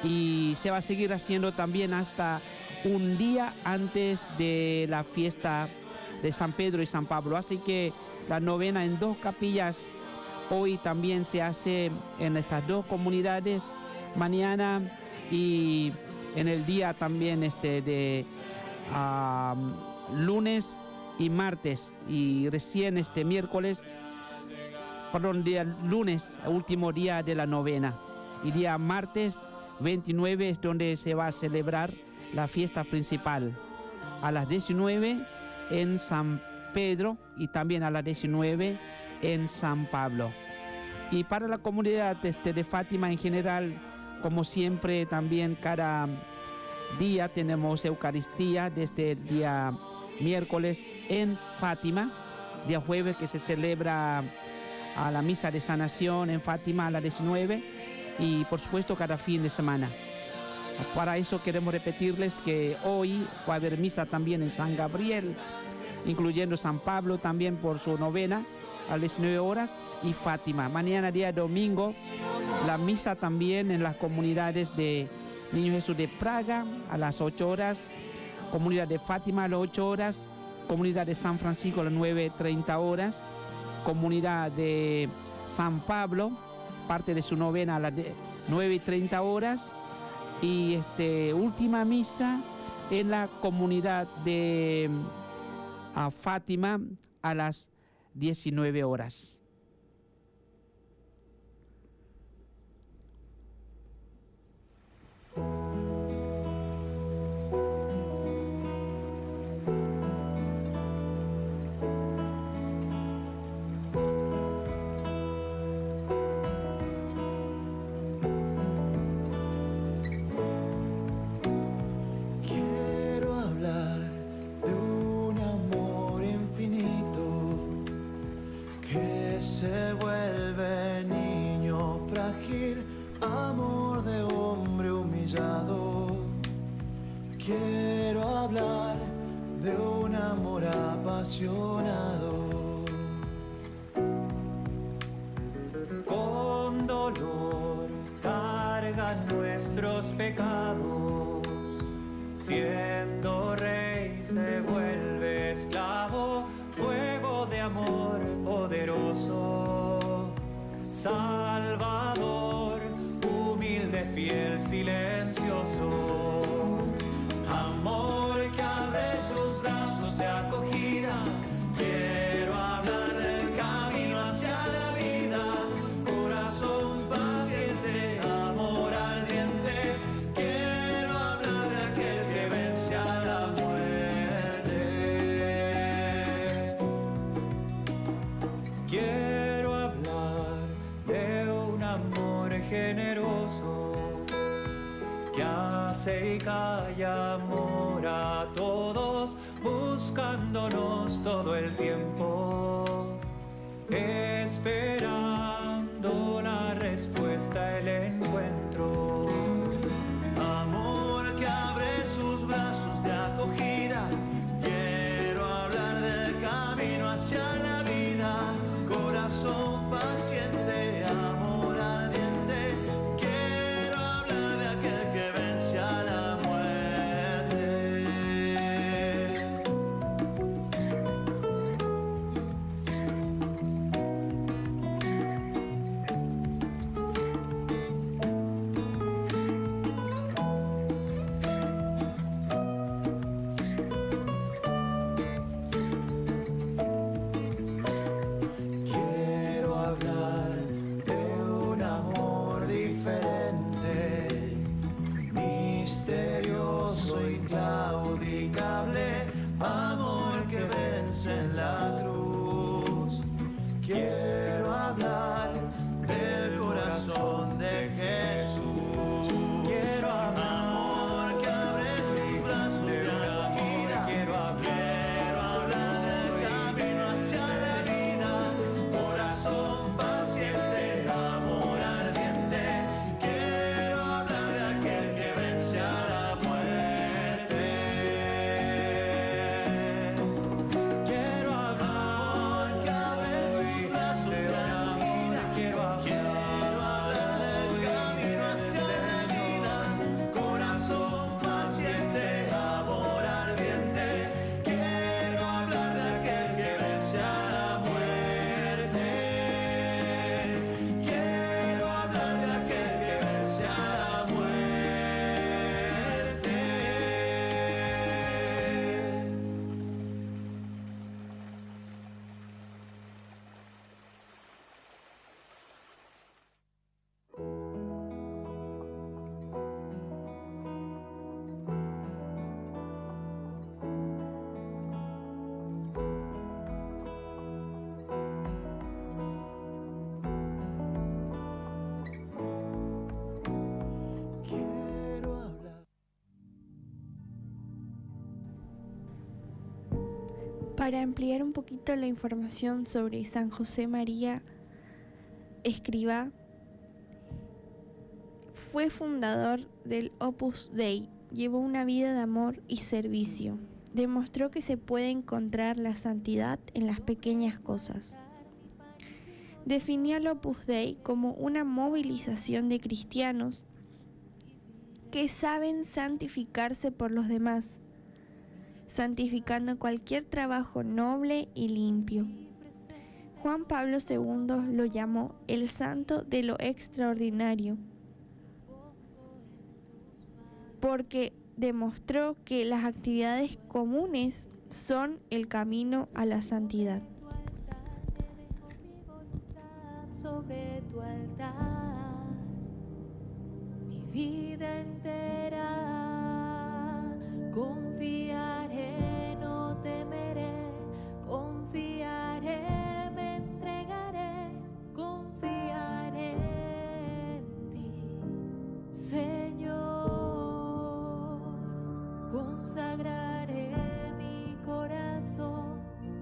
y se va a seguir haciendo también hasta un día antes de la fiesta de San Pedro y San Pablo. Así que la novena en 2 capillas hoy también se hace en estas 2 comunidades, mañana y en el día también de lunes y martes, y recién día lunes, último día de la novena, y día martes 29 es donde se va a celebrar la fiesta principal a las 19 en San Pedro y también a las 19 en San Pablo. Y para la comunidad de Fátima en general, como siempre, también cada día tenemos Eucaristía desde el día miércoles en Fátima, día jueves que se celebra a la misa de sanación en Fátima a las 19 y por supuesto cada fin de semana. Para eso queremos repetirles que hoy va a haber misa también en San Gabriel, incluyendo San Pablo también por su novena a las 19 horas y Fátima. Mañana día domingo la misa también en las comunidades de Niño Jesús de Praga a las 8 horas, comunidad de Fátima a las 8 horas, comunidad de San Francisco a las 9:30 horas, comunidad de San Pablo, parte de su novena a las 9:30 horas y última misa en la comunidad de Fátima a las 19 horas. Amor de hombre humillado, quiero hablar de un amor apasionado. Con dolor cargan nuestros pecados, siendo rey se vuelve esclavo, fuego de amor poderoso, Salvador, humilde, fiel, silencioso. aceica y amor a todos, buscándonos todo el tiempo, esperando la respuesta, el encuentro. Amor que abre sus brazos de acogida. Quiero hablar del camino hacia la vida. Corazón paciente, amor ardiente. Quiero hablar de aquel que vence a la muerte. Quiero hablar de un amor diferente, misterioso, inclaudicable, amor que vence en la cruz. Quiero hablar del corazón de Jesús. Quiero hablar, amor que abre sus brazos de acogida. Quiero hablar del camino hacia la vida. Corazón paciente, amor ardiente. Quiero hablar de aquel que vence a la muerte. Quiero hablar que abre sus brazos de acogida. Quiero hablar del camino hacia la vida. Corazón paciente, amor ardiente. Quiero hablar de aquel que vence a la muerte. Quiero hablar de aquel que vence a la muerte. Quiero hablar. Para ampliar un poquito la información sobre San José María Escrivá, fue fundador del Opus Dei, llevó una vida de amor y servicio, demostró que se puede encontrar la santidad en las pequeñas cosas. Definió al Opus Dei como una movilización de cristianos que saben santificarse por los demás, santificando cualquier trabajo noble y limpio. Juan Pablo II lo llamó el santo de lo extraordinario, porque demostró que las actividades comunes son el camino a la santidad. Sobre tu altar, mi vida entera, confiaré, no temeré, confiaré, me entregaré, confiaré en ti, Señor, consagraré mi corazón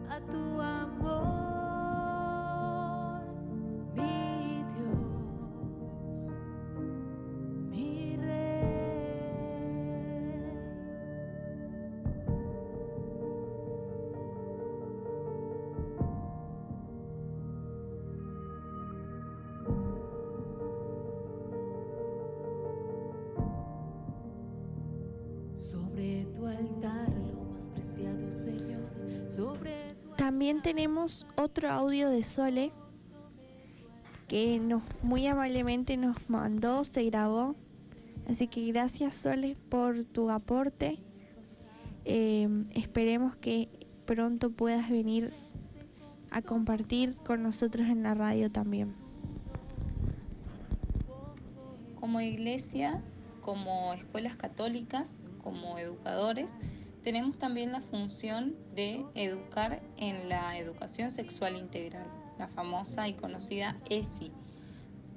a tu amor. Mi Dios, mi Rey. Sobre tu altar, lo más preciado, Señor, sobre tu También tenemos otro audio de Sole que muy amablemente nos mandó, se grabó. Así que gracias, Sole, por tu aporte. Esperemos que pronto puedas venir a compartir con nosotros en la radio también. Como iglesia, como escuelas católicas, como educadores, tenemos también la función de educar en la educación sexual integral, la famosa y conocida ESI.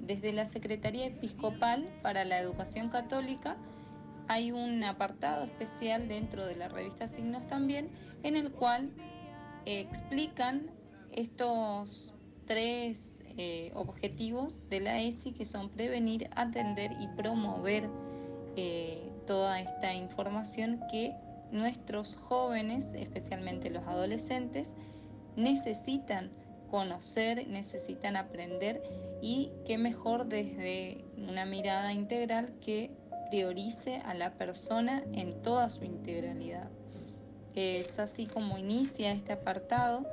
Desde la Secretaría Episcopal para la Educación Católica hay un apartado especial dentro de la revista Signos también, en el cual explican estos tres objetivos de la ESI, que son prevenir, atender y promover toda esta información que nuestros jóvenes, especialmente los adolescentes, necesitan conocer, necesitan aprender, y qué mejor desde una mirada integral que priorice a la persona en toda su integralidad. Es así como inicia este apartado,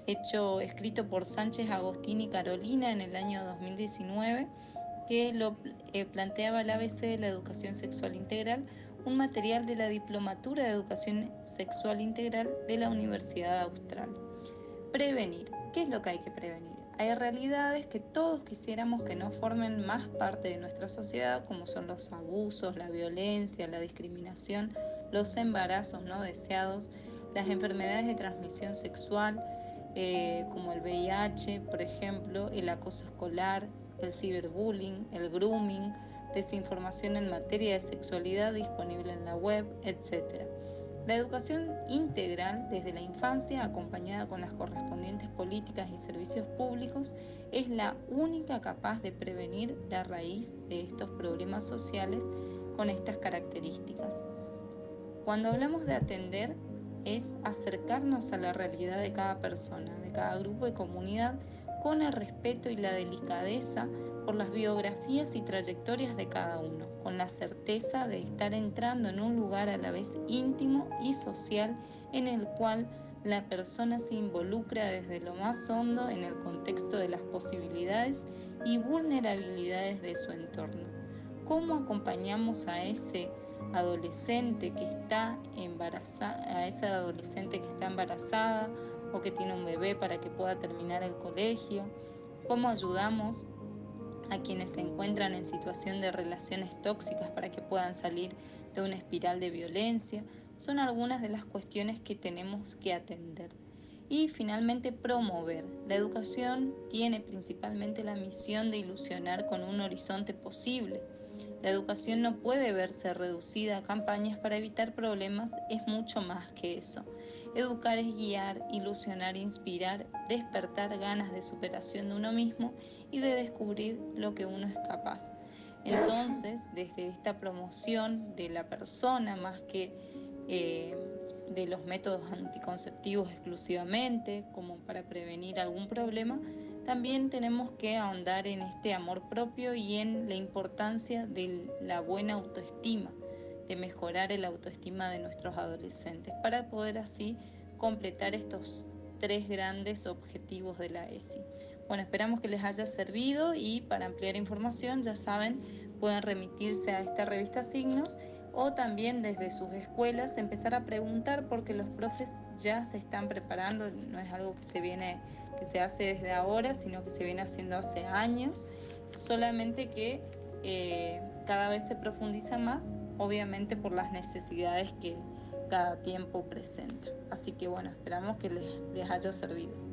escrito por Sánchez, Agostín y Carolina en el año 2019, que lo planteaba el ABC de la educación sexual integral, un material de la Diplomatura de Educación Sexual Integral de la Universidad Austral. Prevenir. ¿Qué es lo que hay que prevenir? Hay realidades que todos quisiéramos que no formen más parte de nuestra sociedad, como son los abusos, la violencia, la discriminación, los embarazos no deseados, las enfermedades de transmisión sexual, como el VIH, por ejemplo, el acoso escolar, el ciberbullying, el grooming, desinformación en materia de sexualidad disponible en la web, etc. La educación integral desde la infancia, acompañada con las correspondientes políticas y servicios públicos, es la única capaz de prevenir la raíz de estos problemas sociales con estas características. Cuando hablamos de atender, es acercarnos a la realidad de cada persona, de cada grupo y comunidad, con el respeto y la delicadeza por las biografías y trayectorias de cada uno, con la certeza de estar entrando en un lugar a la vez íntimo y social en el cual la persona se involucra desde lo más hondo en el contexto de las posibilidades y vulnerabilidades de su entorno. ¿Cómo acompañamos a ese adolescente que está embarazada o que tiene un bebé para que pueda terminar el colegio? ¿Cómo ayudamos a quienes se encuentran en situación de relaciones tóxicas para que puedan salir de una espiral de violencia? Son algunas de las cuestiones que tenemos que atender. Y finalmente, promover. La educación tiene principalmente la misión de ilusionar con un horizonte posible. La educación no puede verse reducida a campañas para evitar problemas, es mucho más que eso. Educar es guiar, ilusionar, inspirar, despertar ganas de superación de uno mismo y de descubrir lo que uno es capaz. Entonces, desde esta promoción de la persona más que de los métodos anticonceptivos exclusivamente, como para prevenir algún problema, también tenemos que ahondar en este amor propio y en la importancia de la buena autoestima, de mejorar el autoestima de nuestros adolescentes, para poder así completar estos tres grandes objetivos de la ESI. Bueno, esperamos que les haya servido, y para ampliar información, ya saben, pueden remitirse a esta revista Signos, o también desde sus escuelas empezar a preguntar, porque los profes ya se están preparando. No es algo que se hace desde ahora, sino que se viene haciendo hace años, solamente que cada vez se profundiza más, obviamente por las necesidades que cada tiempo presenta. Así que bueno, esperamos que les haya servido.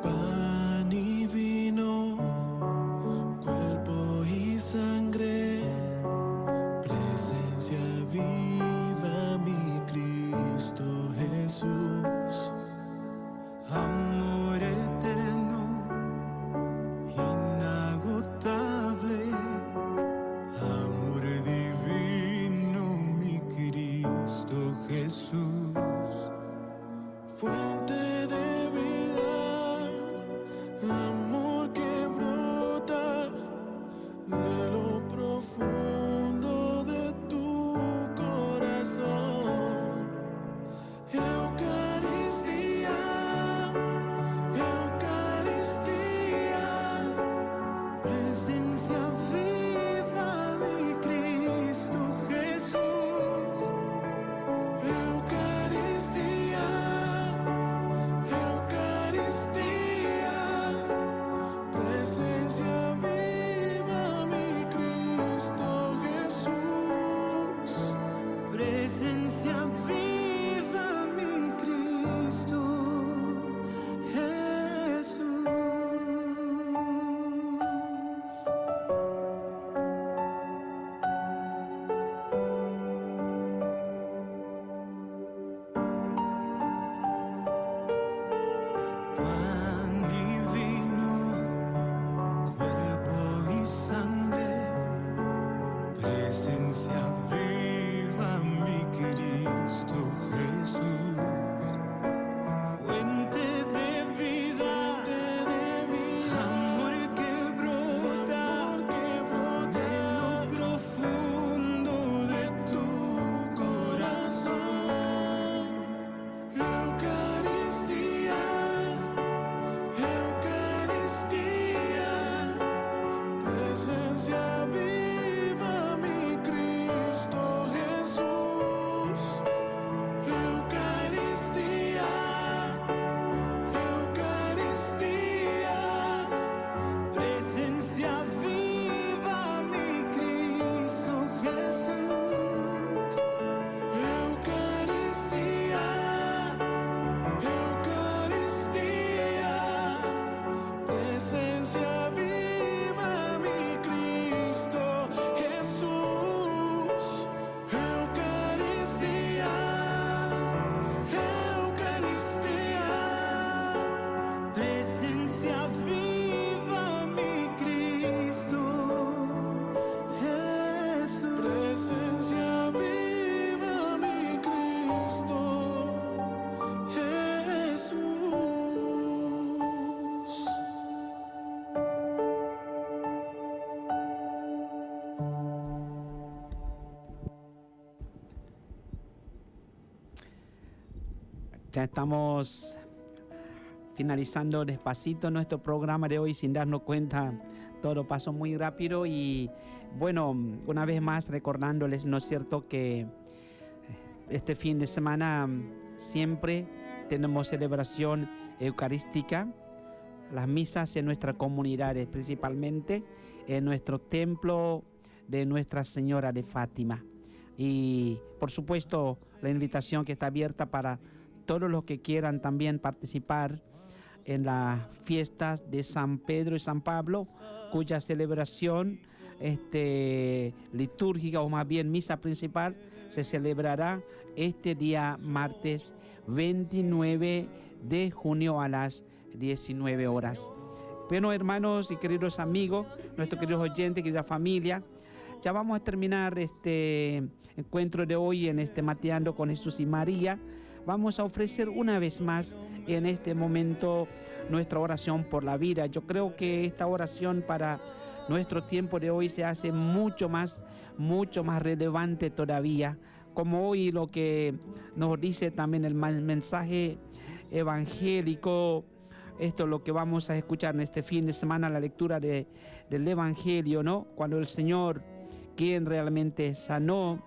Pan y vino, cuerpo y sangre, presencia viva, mi Cristo Jesús. Amor eterno, inagotable, amor divino, mi Cristo Jesús. Fuente de vida, amor que brota de lo profundo de tu corazón. Eucaristía, Eucaristía, presencia viva, mi Cristo Jesús. Eucaristía, Eucaristía, Ya estamos finalizando despacito nuestro programa de hoy sin darnos cuenta. Todo pasó muy rápido y bueno, una vez más recordándoles, ¿no es cierto?, que este fin de semana siempre tenemos celebración eucarística, las misas en nuestras comunidades, principalmente en nuestro templo de Nuestra Señora de Fátima. Y por supuesto la invitación que está abierta para todos los que quieran también participar en las fiestas de San Pedro y San Pablo, cuya celebración litúrgica, o más bien misa principal, se celebrará este día martes 29 de junio a las 19 horas. Bueno, hermanos y queridos amigos, nuestros queridos oyentes, querida familia, ya vamos a terminar este encuentro de hoy en Mateando con Jesús y María. Vamos a ofrecer una vez más en este momento nuestra oración por la vida. Yo creo que esta oración para nuestro tiempo de hoy se hace mucho más relevante todavía, como hoy lo que nos dice también el mensaje evangélico. Esto es lo que vamos a escuchar en este fin de semana, la lectura del Evangelio, ¿no? Cuando el Señor, quien realmente sanó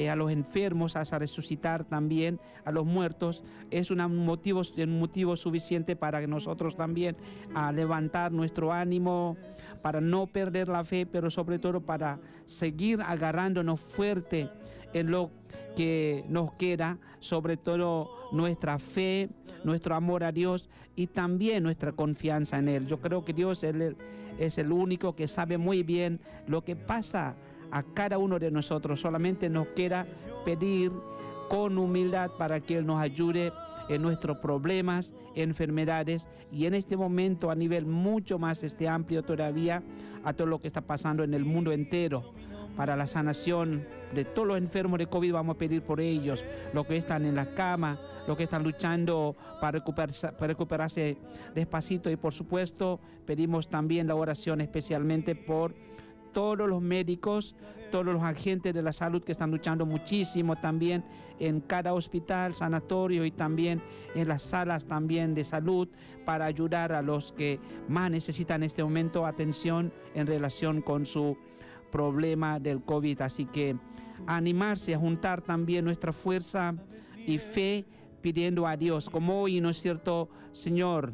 a los enfermos, hasta resucitar también a los muertos, es un motivo suficiente para que nosotros también a levantar nuestro ánimo, para no perder la fe, pero sobre todo para seguir agarrándonos fuerte en lo que nos queda, sobre todo nuestra fe, nuestro amor a Dios y también nuestra confianza en Él. Yo creo que Dios es el único que sabe muy bien lo que pasa a cada uno de nosotros. Solamente nos queda pedir con humildad para que Él nos ayude en nuestros problemas, enfermedades, y en este momento a nivel mucho más amplio todavía, a todo lo que está pasando en el mundo entero. Para la sanación de todos los enfermos de COVID vamos a pedir por ellos, los que están en la cama, los que están luchando para recuperarse despacito, y por supuesto pedimos también la oración especialmente por todos los médicos, todos los agentes de la salud que están luchando muchísimo también en cada hospital, sanatorio y también en las salas también de salud, para ayudar a los que más necesitan en este momento atención en relación con su problema del COVID. Así que animarse a juntar también nuestra fuerza y fe pidiendo a Dios, como hoy, ¿no es cierto? Señor,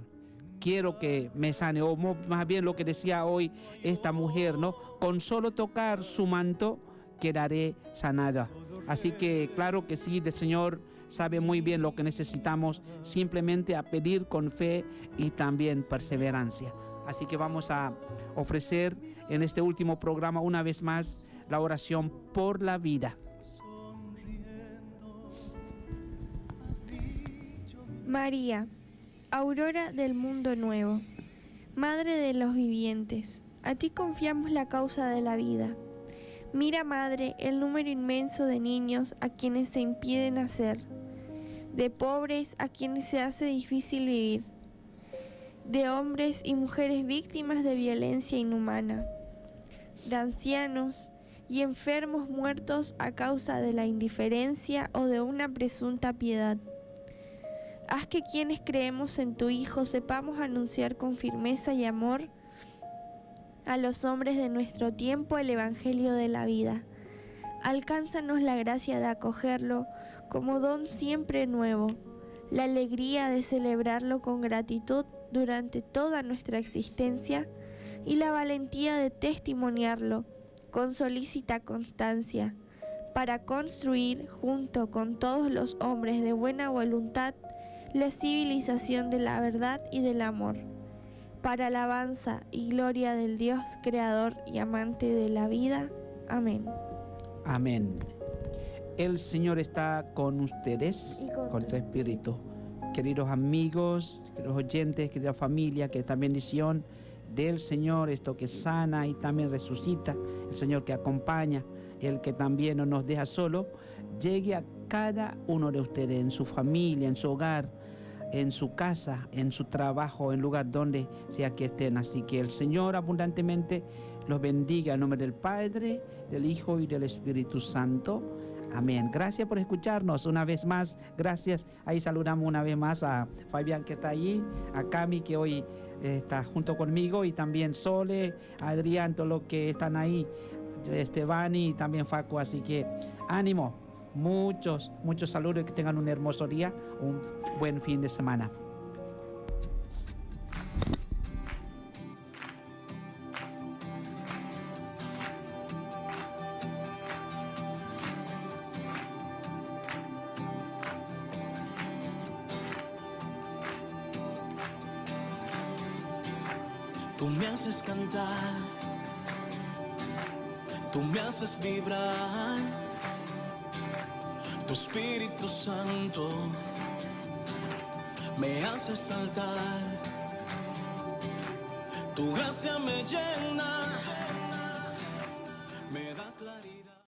quiero que me sane, o más bien lo que decía hoy esta mujer, ¿no? Con solo tocar su manto quedaré sanada. Así que claro que sí, el Señor sabe muy bien lo que necesitamos, simplemente a pedir con fe y también perseverancia. Así que vamos a ofrecer en este último programa una vez más la oración por la vida. María, aurora del mundo nuevo, Madre de los vivientes, a ti confiamos la causa de la vida. Mira, Madre, el número inmenso de niños a quienes se impide nacer, de pobres a quienes se hace difícil vivir, de hombres y mujeres víctimas de violencia inhumana, de ancianos y enfermos muertos a causa de la indiferencia o de una presunta piedad. Haz que quienes creemos en tu Hijo sepamos anunciar con firmeza y amor a los hombres de nuestro tiempo el Evangelio de la vida. Alcánzanos la gracia de acogerlo como don siempre nuevo, la alegría de celebrarlo con gratitud durante toda nuestra existencia y la valentía de testimoniarlo con solícita constancia, para construir junto con todos los hombres de buena voluntad la civilización de la verdad y del amor, para alabanza y gloria del Dios creador y amante de la vida. Amén. Amén. El Señor está con ustedes, con tu espíritu. Queridos amigos, queridos oyentes, querida familia, que esta bendición del Señor, esto que sana y también resucita, el Señor que acompaña, el que también no nos deja solo, llegue a cada uno de ustedes, en su familia, en su hogar, en su casa, en su trabajo, en lugar donde sea que estén. Así que el Señor abundantemente los bendiga en nombre del Padre, del Hijo y del Espíritu Santo. Amén. Gracias por escucharnos una vez más. Gracias. Ahí saludamos una vez más a Fabián que está allí, a Cami que hoy está junto conmigo, y también Sole, a Adrián, todos los que están ahí, Esteban y también Facu. Así que ánimo. Muchos saludos y que tengan un hermoso día, un buen fin de semana. Tú me haces cantar, tú me haces vibrar, tu Espíritu Santo me hace saltar, tu gracia me llena,